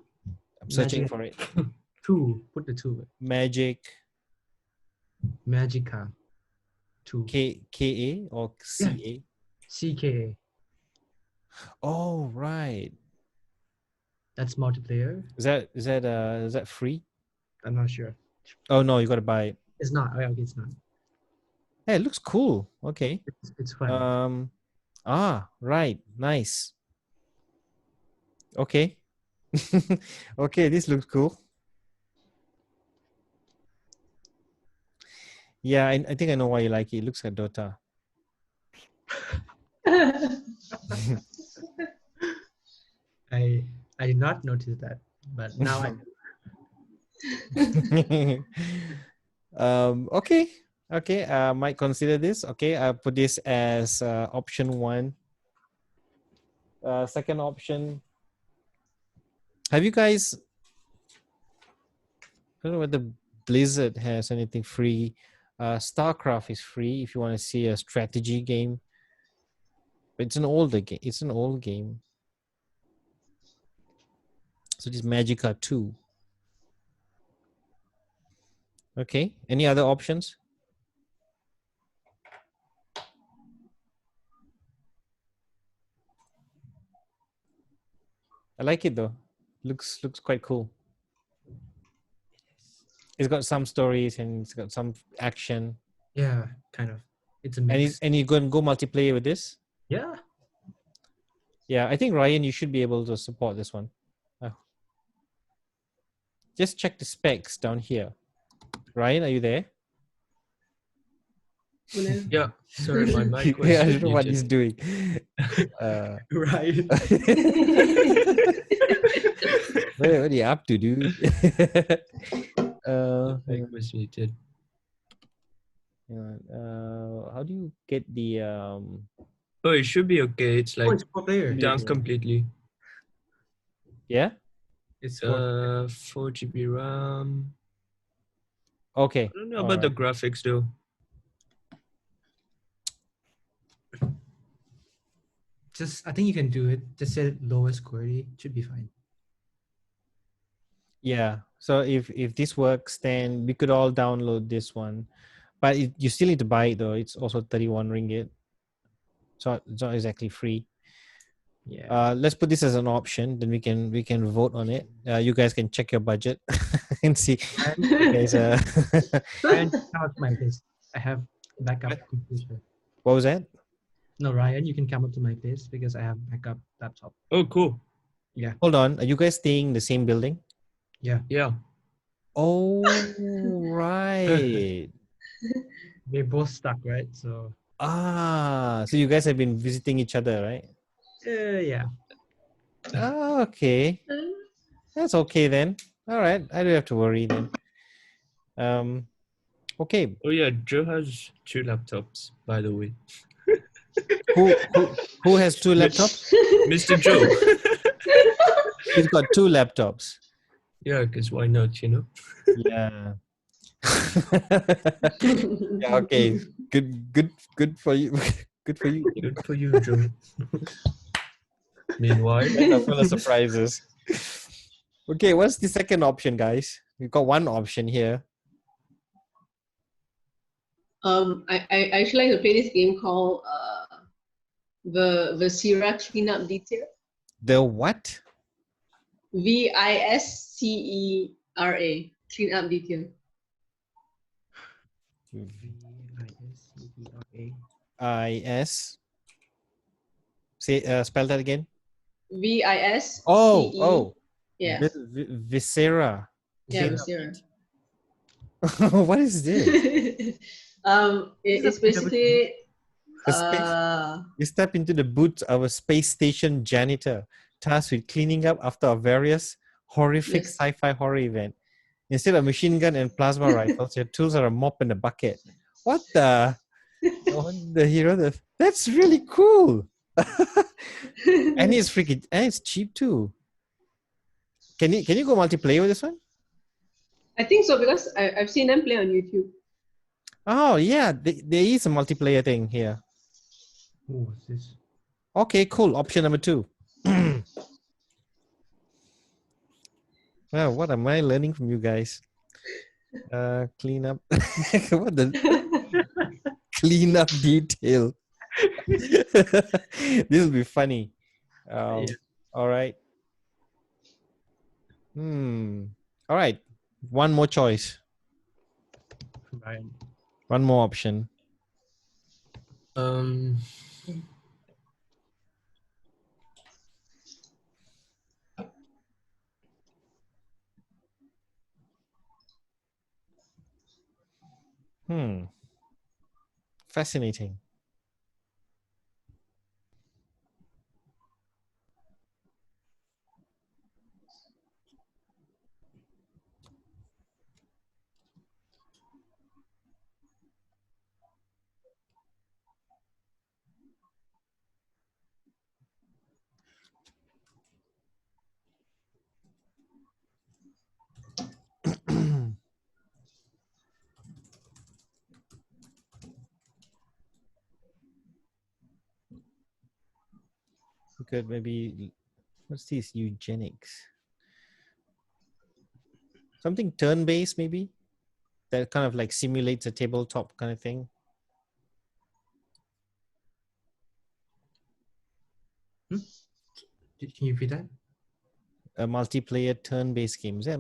[SPEAKER 2] I'm searching
[SPEAKER 1] Magica.
[SPEAKER 2] for it.
[SPEAKER 1] 2. Put the 2.
[SPEAKER 2] Magic.
[SPEAKER 1] Magica 2.
[SPEAKER 2] KA or CA?
[SPEAKER 1] CKA.
[SPEAKER 2] Oh, right.
[SPEAKER 1] That's multiplayer.
[SPEAKER 2] Is that free?
[SPEAKER 1] I'm not sure.
[SPEAKER 2] Oh no, you got to buy it.
[SPEAKER 1] It's not. Okay, it's not.
[SPEAKER 2] Hey, it looks cool. Okay.
[SPEAKER 1] It's fun.
[SPEAKER 2] Right. Nice. Okay. Okay, this looks cool. Yeah, I think I know why you like it. It looks like Dota.
[SPEAKER 1] I did not notice that, but now I do.
[SPEAKER 2] Okay, Okay, might consider this. Okay, I'll put this as option 1. Second option. Have you guys? I don't know whether Blizzard has anything free. StarCraft is free if you want to see a strategy game. But it's an older game. It's an old game. So this Magica 2. Okay. Any other options? I like it though. Looks quite cool. It's got some stories and it's got some action.
[SPEAKER 1] Yeah, kind of. It's a
[SPEAKER 2] And
[SPEAKER 1] mix.
[SPEAKER 2] and you go multiplayer with this?
[SPEAKER 1] Yeah.
[SPEAKER 2] Yeah, I think Ryan, you should be able to support this one. Just check the specs down here. Ryan, are you there?
[SPEAKER 3] Yeah, sorry, my mic was
[SPEAKER 2] Yeah, I don't know what
[SPEAKER 3] muted.
[SPEAKER 2] he's doing.
[SPEAKER 1] Right.
[SPEAKER 2] What are you up to, dude?
[SPEAKER 3] Mic was muted.
[SPEAKER 2] How do you get the
[SPEAKER 3] Oh, it should be okay. It's
[SPEAKER 1] Oh,
[SPEAKER 3] like
[SPEAKER 1] it's 4 player.
[SPEAKER 3] done completely.
[SPEAKER 2] yeah?
[SPEAKER 1] It's 4.
[SPEAKER 3] 4 GB RAM.
[SPEAKER 2] Okay.
[SPEAKER 3] I don't know about the graphics though.
[SPEAKER 1] Just, I think you can do it. Just set lowest query. Should be fine.
[SPEAKER 2] Yeah. So if this works, then we could all download this one. But you still need to buy it though. It's also 31 ringgit. So it's not exactly free.
[SPEAKER 1] Yeah.
[SPEAKER 2] Let's put this as an option. Then we can vote on it. You guys can check your budget and see. Guys,
[SPEAKER 1] Ryan, come up to my place. I have backup computer.
[SPEAKER 2] what was that?
[SPEAKER 1] No, Ryan, you can come up to my place because I have backup laptop.
[SPEAKER 3] Oh, cool.
[SPEAKER 1] Yeah.
[SPEAKER 2] Hold on. Are you guys staying in the same building?
[SPEAKER 1] Yeah.
[SPEAKER 3] Yeah.
[SPEAKER 2] Oh, right.
[SPEAKER 1] We're both stuck, right? So
[SPEAKER 2] So you guys have been visiting each other, right?
[SPEAKER 1] yeah.
[SPEAKER 2] Oh, okay. That's okay then. All right. I don't have to worry then. Okay.
[SPEAKER 3] Oh yeah, Joe has 2 laptops, by the way.
[SPEAKER 2] Who has 2 laptops?
[SPEAKER 3] Mr. Joe.
[SPEAKER 2] He's got 2 laptops.
[SPEAKER 3] Yeah, because why not, you know?
[SPEAKER 2] Yeah. Yeah, okay. Good for you. Good for you.
[SPEAKER 3] Good for you, Joe. Meanwhile,
[SPEAKER 2] That's full of surprises. Okay, what's the second option, guys? We've got one option here.
[SPEAKER 4] I actually like to play this game called the Viscera Cleanup Detail.
[SPEAKER 2] The what?
[SPEAKER 4] VISCERA Cleanup Detail.
[SPEAKER 2] IS. Say spell that again.
[SPEAKER 4] VISCE.
[SPEAKER 2] Oh.
[SPEAKER 4] Yeah.
[SPEAKER 2] Viscera.
[SPEAKER 4] Yeah, Viscera.
[SPEAKER 2] What is this?
[SPEAKER 4] It's basically
[SPEAKER 2] You step into the boots of a space station janitor tasked with cleaning up after a various horrific
[SPEAKER 4] Yes.
[SPEAKER 2] sci-fi horror event. Instead of machine gun and plasma rifles, your tools are a mop and a bucket. What the? The hero. That's really cool. And it's freaking. And it's cheap too. Can you go multiplayer with this one?
[SPEAKER 4] I think so because I've seen them play on YouTube.
[SPEAKER 2] Oh yeah, there is a multiplayer thing here.
[SPEAKER 1] Oh, what's this?
[SPEAKER 2] Okay, cool. Option number 2. Wow, what am I learning from you guys? Clean up. What the clean up detail? This will be funny.
[SPEAKER 1] Yeah.
[SPEAKER 2] All right. All right. One more choice.
[SPEAKER 1] Ryan.
[SPEAKER 2] One more option. Fascinating. could maybe, what's this, eugenics? Something turn-based maybe? That kind of like simulates a tabletop kind of thing.
[SPEAKER 1] Can you repeat that?
[SPEAKER 2] A multiplayer turn-based game. Is that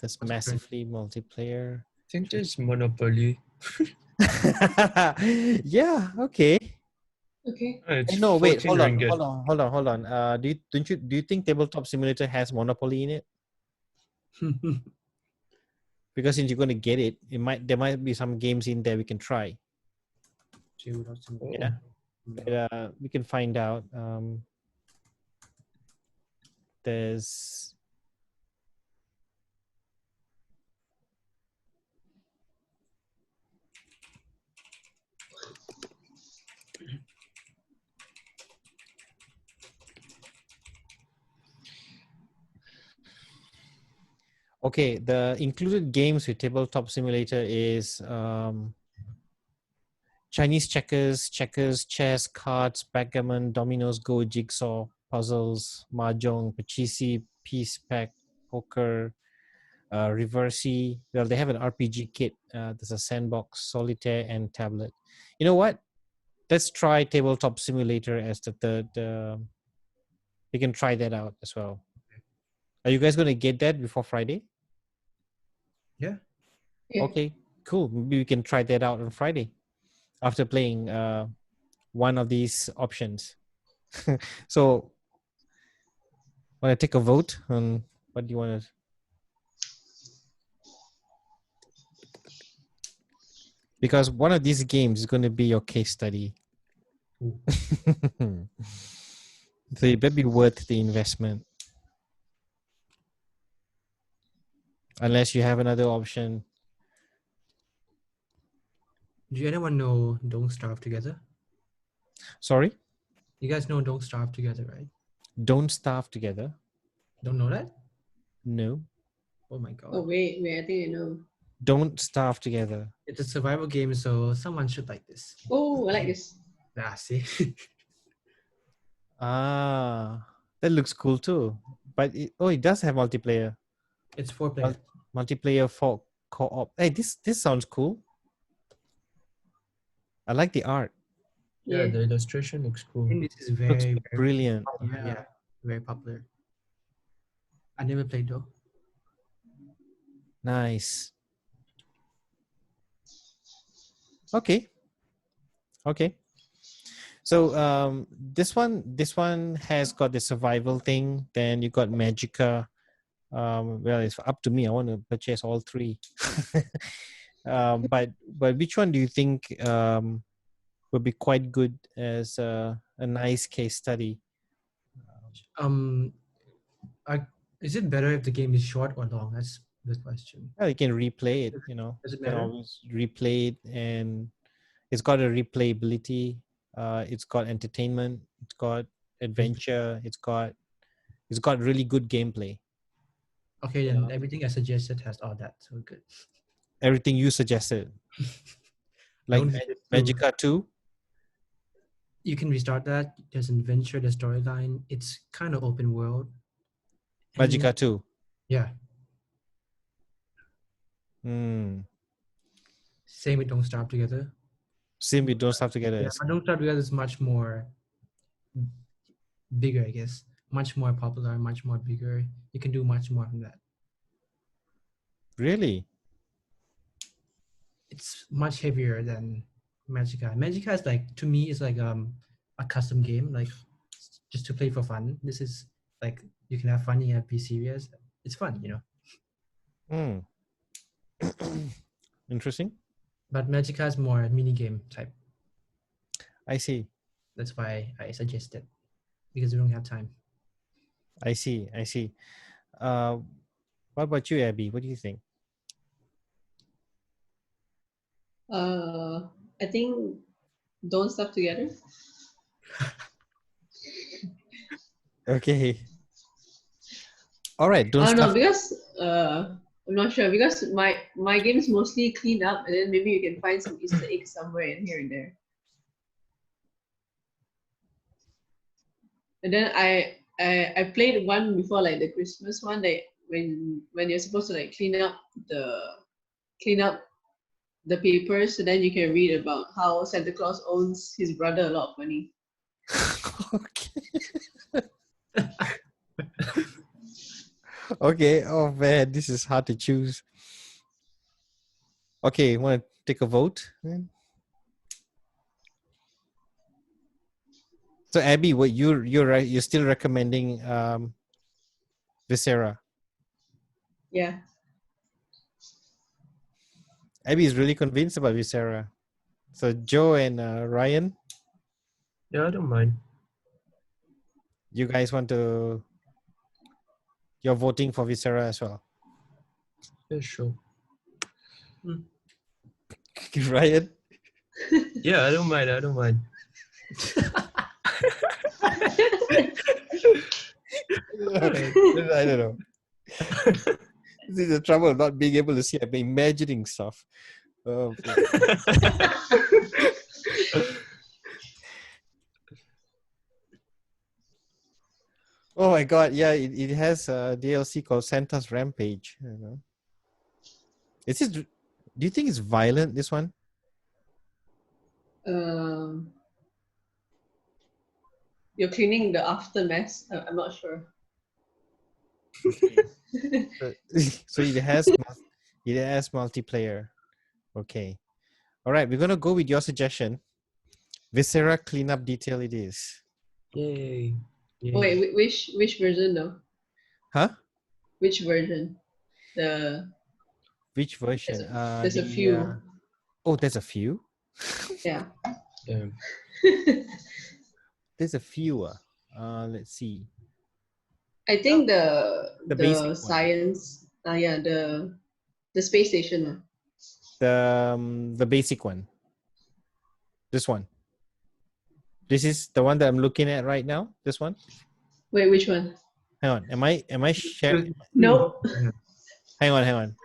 [SPEAKER 2] that's
[SPEAKER 1] What's
[SPEAKER 2] massively multiplayer?
[SPEAKER 3] I think there's Monopoly.
[SPEAKER 2] Yeah, okay.
[SPEAKER 4] Okay.
[SPEAKER 3] It's
[SPEAKER 2] No, wait,
[SPEAKER 3] 14 ringgit.
[SPEAKER 2] hold on. Do you think Tabletop Simulator has Monopoly in it? Because since you're going to get it, there might be some games in there we can try.
[SPEAKER 3] Oh.
[SPEAKER 2] Yeah. But, we can find out. There's okay. The included games with Tabletop Simulator is Chinese checkers, chess, cards, backgammon, dominoes, go, jigsaw, puzzles, mahjong, pachisi, peace pack, poker, reversey. Well, they have an RPG kit. There's a sandbox, solitaire, and tablet. You know what? Let's try Tabletop Simulator as the third. We can try that out as well. Are you guys going to get that before Friday?
[SPEAKER 1] Yeah.
[SPEAKER 4] Yeah.
[SPEAKER 2] Okay, cool. Maybe we can try that out on Friday after playing one of these options. So, want to take a vote on what do you want to? Because one of these games is going to be your case study. So it better be worth the investment. Unless you have another option.
[SPEAKER 1] Do anyone know Don't Starve Together?
[SPEAKER 2] Sorry?
[SPEAKER 1] You guys know Don't Starve Together, right?
[SPEAKER 2] Don't Starve Together.
[SPEAKER 1] Don't know that?
[SPEAKER 2] No.
[SPEAKER 1] Oh my god.
[SPEAKER 4] Oh wait, I think I know.
[SPEAKER 2] Don't Starve Together.
[SPEAKER 1] It's a survival game, so someone should like this.
[SPEAKER 4] Oh, I like this.
[SPEAKER 1] Ah, see?
[SPEAKER 2] Ah, that looks cool too. But it does have multiplayer.
[SPEAKER 1] It's 4 players.
[SPEAKER 2] Multiplayer for co-op. Hey, this sounds cool. I like the art.
[SPEAKER 3] Yeah, the illustration looks cool.
[SPEAKER 1] I think this is
[SPEAKER 2] Looks
[SPEAKER 1] very
[SPEAKER 2] brilliant.
[SPEAKER 1] popular. Yeah, very popular. I never played though.
[SPEAKER 2] Nice. Okay. So this one has got the survival thing. Then you got Magica. Well, it's up to me. I want to purchase all three. But which one do you think would be quite good as a nice case study?
[SPEAKER 1] Is it better if the game is short or long? That's the question.
[SPEAKER 2] Well, you can replay it. You know,
[SPEAKER 1] Does it
[SPEAKER 2] you can
[SPEAKER 1] matter?
[SPEAKER 2] always replay it, and it's got a replayability. It's got entertainment. It's got adventure. It's got really good gameplay.
[SPEAKER 1] Okay, then everything I suggested has all that. So good.
[SPEAKER 2] Everything you suggested, like
[SPEAKER 1] Don't visit too.
[SPEAKER 2] Magica 2.
[SPEAKER 1] You can restart that. There's an adventure, the storyline. It's kind of open world. And
[SPEAKER 2] Magica 2.
[SPEAKER 1] yeah, same with Don't Starve Together.
[SPEAKER 2] Same with Don't Starve Together.
[SPEAKER 1] Yeah, but Don't Starve Together is much more bigger, I guess. Much more popular, much more bigger. You can do much more from that.
[SPEAKER 2] Really?
[SPEAKER 1] It's much heavier than Magica. Magica is like, to me, it's like a custom game, like just to play for fun. This is like, you can have fun, you can be serious. It's fun, you know.
[SPEAKER 2] Interesting.
[SPEAKER 1] But Magica is more mini game type.
[SPEAKER 2] I see.
[SPEAKER 1] That's why I suggest it, because we don't have time.
[SPEAKER 2] I see. What about you, Abby? What do you think?
[SPEAKER 4] I think Don't Starve Together.
[SPEAKER 2] Okay. All right.
[SPEAKER 4] I
[SPEAKER 2] Don't
[SPEAKER 4] don't know
[SPEAKER 2] Starve.
[SPEAKER 4] because I'm not sure because my game is mostly cleaned up and then maybe you can find some Easter eggs somewhere in here and there. And then I played one before, like the Christmas one, like when you're supposed to like clean up the papers, so then you can read about how Santa Claus owns his brother a lot of money.
[SPEAKER 2] Okay. Okay. Oh man, this is hard to choose. Okay, want to take a vote? Then? So Abby, what you're still recommending Viscera?
[SPEAKER 4] Yeah.
[SPEAKER 2] Abby is really convinced about Viscera. So Joe and Ryan,
[SPEAKER 3] Yeah, I don't mind.
[SPEAKER 2] you guys want to? You're voting for Viscera as well,
[SPEAKER 3] Yeah, sure.
[SPEAKER 2] Ryan?
[SPEAKER 3] Yeah, I don't mind. I don't mind.
[SPEAKER 2] I don't know. This is the trouble of not being able to see. I'm imagining stuff. Oh, oh my god! Yeah, it has a DLC called Santa's Rampage. You know. Is this? Do you think it's violent? This one?
[SPEAKER 4] You're cleaning the aftermath. I'm not sure.
[SPEAKER 2] So it has multiplayer. Okay. All right. We're gonna go with your suggestion. Viscera cleanup detail. It is.
[SPEAKER 3] Yay. Yay.
[SPEAKER 4] Oh, wait, which version though?
[SPEAKER 2] Huh?
[SPEAKER 4] Which version?
[SPEAKER 2] Which version?
[SPEAKER 4] There's a few.
[SPEAKER 2] Oh, there's a few.
[SPEAKER 4] Yeah.
[SPEAKER 2] There's a few. Let's see.
[SPEAKER 4] I think the
[SPEAKER 2] basic one.
[SPEAKER 4] science. Yeah, the space station.
[SPEAKER 2] The basic one. This one. This is the one that I'm looking at right now. This one.
[SPEAKER 4] Wait, which one?
[SPEAKER 2] Hang on. Am I sharing?
[SPEAKER 4] No.
[SPEAKER 2] Hang on.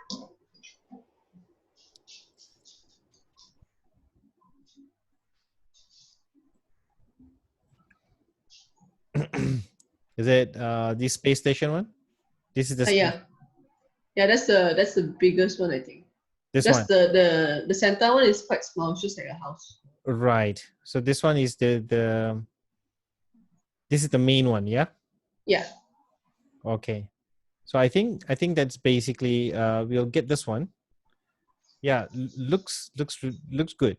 [SPEAKER 2] Is it this space station one? This is the
[SPEAKER 4] Yeah. Yeah, that's the biggest one, I think.
[SPEAKER 2] This
[SPEAKER 4] that's
[SPEAKER 2] one.
[SPEAKER 4] The center one is quite small, it's just like a house.
[SPEAKER 2] Right. So this one is the this is the main one, yeah?
[SPEAKER 4] Yeah.
[SPEAKER 2] Okay. So I think that's basically we'll get this one. Yeah, looks good.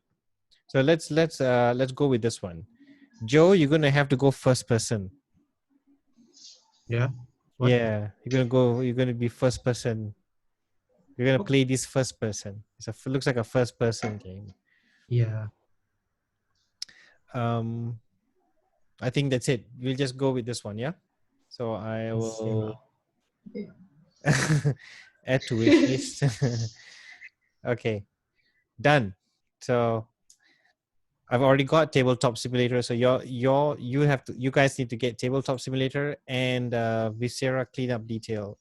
[SPEAKER 2] So let's go with this one. Joe, you're gonna have to go first person.
[SPEAKER 1] Yeah. What?
[SPEAKER 2] Yeah, you're gonna be first person. You're gonna play this first person. It looks like a first person game.
[SPEAKER 1] Yeah.
[SPEAKER 2] I think that's it. We'll just go with this one, yeah. So I will add to wish list. Okay, done. So I've already got Tabletop Simulator. So you guys need to get Tabletop Simulator and Viscera Cleanup Detail.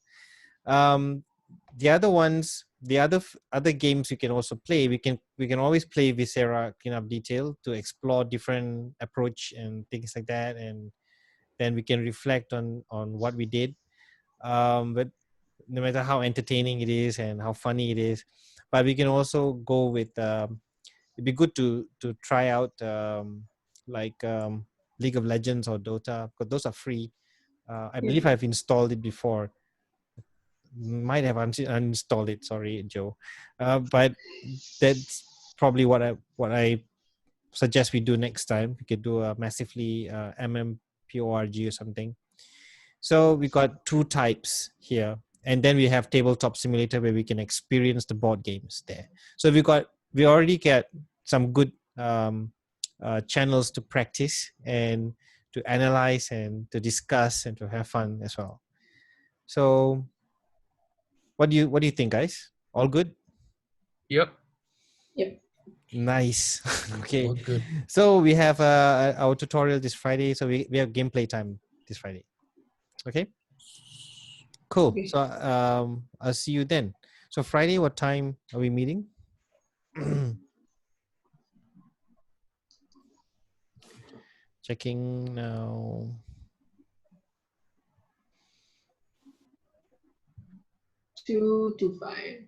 [SPEAKER 2] The other ones, the other games you can also play. We can always play Viscera Cleanup Detail to explore different approach and things like that, and then we can reflect on what we did. But no matter how entertaining it is and how funny it is, but we can also go with. It'd be good to try out League of Legends or Dota, because those are free. I believe I've installed it before. Might have uninstalled it. Sorry, Joe. But that's probably what I suggest we do next time. We could do a massively MMPORG or something. So we got two types here, and then we have Tabletop Simulator where we can experience the board games there. So we already get some good channels to practice and to analyze and to discuss and to have fun as well. So what do you think, guys? All good?
[SPEAKER 3] Yep.
[SPEAKER 2] Nice. Okay.
[SPEAKER 3] All good.
[SPEAKER 2] So we have our tutorial this Friday. So we have gameplay time this Friday. Okay. Cool.
[SPEAKER 4] Okay.
[SPEAKER 2] So I'll see you then. So Friday, what time are we meeting? Checking now.
[SPEAKER 4] 2 to 5.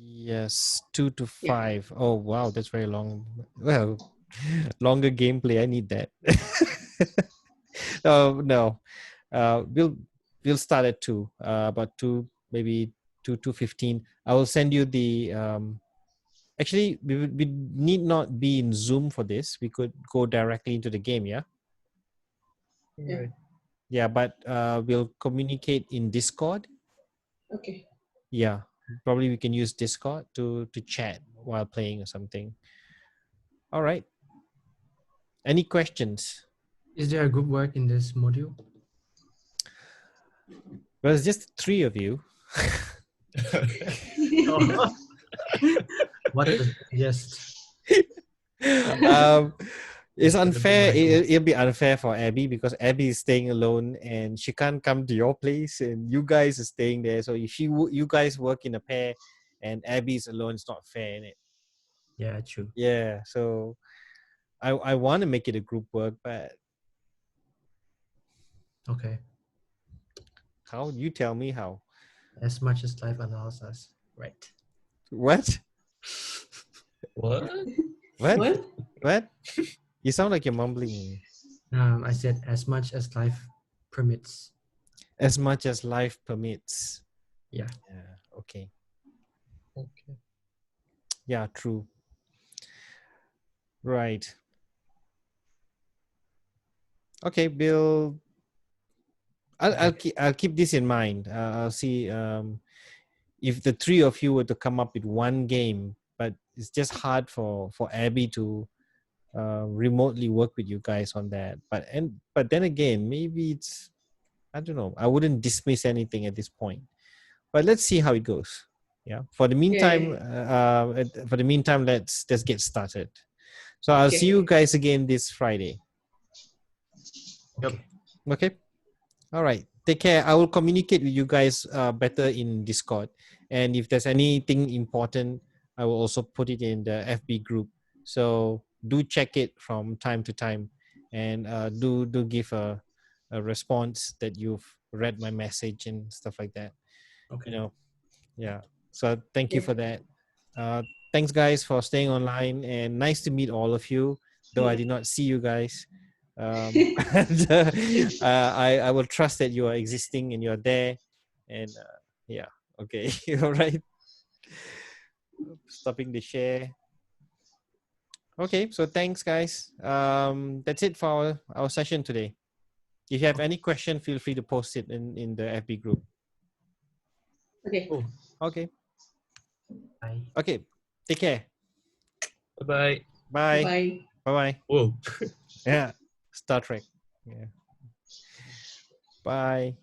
[SPEAKER 2] Yes, 2 to
[SPEAKER 4] Yeah.
[SPEAKER 2] 5. Oh wow, that's very long. Well, longer gameplay. I need that. Oh no, we'll start at 2. About 2, maybe 2:15. I will send you the. Actually, we need not be in Zoom for this. We could go directly into the game. Yeah.
[SPEAKER 4] Yeah.
[SPEAKER 3] Right.
[SPEAKER 2] Yeah, but we'll communicate in Discord.
[SPEAKER 4] Okay.
[SPEAKER 2] Yeah, probably we can use Discord to chat while playing or something. All right. Any questions?
[SPEAKER 1] Is there a group work in this module?
[SPEAKER 2] Well, it's just 3 of you.
[SPEAKER 1] Oh. What does it suggest?
[SPEAKER 2] um, it's
[SPEAKER 3] It's gonna be
[SPEAKER 2] unfair.
[SPEAKER 3] like
[SPEAKER 2] It'll be unfair for Abby because Abby is staying alone and she can't come to your place, and you guys are staying there. So if you guys work in a pair, and Abby's alone, it's not fair, innit?
[SPEAKER 1] Yeah, true.
[SPEAKER 2] Yeah. So I want to make it a group work, but
[SPEAKER 1] Okay.
[SPEAKER 2] how? You tell me how.
[SPEAKER 1] As much as life allows us. Right.
[SPEAKER 2] What?
[SPEAKER 3] what?
[SPEAKER 2] What?
[SPEAKER 4] What?
[SPEAKER 2] What? You sound like you're mumbling.
[SPEAKER 1] I said as much as life permits.
[SPEAKER 2] As much as life permits.
[SPEAKER 1] Yeah.
[SPEAKER 2] Yeah. Okay.
[SPEAKER 3] Okay.
[SPEAKER 2] Yeah. True. Right. Okay, Bill. I'll keep this in mind. I'll see if the 3 of you were to come up with one game, but it's just hard for Abby to remotely work with you guys on that. But then again, maybe it's, I don't know. I wouldn't dismiss anything at this point. But let's see how it goes. Yeah. For the meantime, let's get started. So I'll see you guys again this Friday.
[SPEAKER 1] Okay.
[SPEAKER 2] Okay. All right. Take care. I will communicate with you guys better in Discord. And if there's anything important, I will also put it in the FB group. So do check it from time to time, and do give a response that you've read my message and stuff like that.
[SPEAKER 1] Okay.
[SPEAKER 2] You know, yeah. So thank you
[SPEAKER 4] Yeah.
[SPEAKER 2] for that. Thanks guys for staying online, and nice to meet all of you. Though I did not see you guys. And, I will trust that you are existing and you're there, and yeah, okay. All right, stopping the share. Okay, so thanks guys. That's it for our session today. If you have any question, feel free to post it in the FB group.
[SPEAKER 4] Okay.
[SPEAKER 1] Oh,
[SPEAKER 2] Okay.
[SPEAKER 1] bye.
[SPEAKER 2] Okay, take care.
[SPEAKER 3] Bye-bye.
[SPEAKER 2] Bye.
[SPEAKER 4] Bye.
[SPEAKER 2] Bye.
[SPEAKER 3] Whoa.
[SPEAKER 2] Yeah, Star Trek. Yeah. Bye.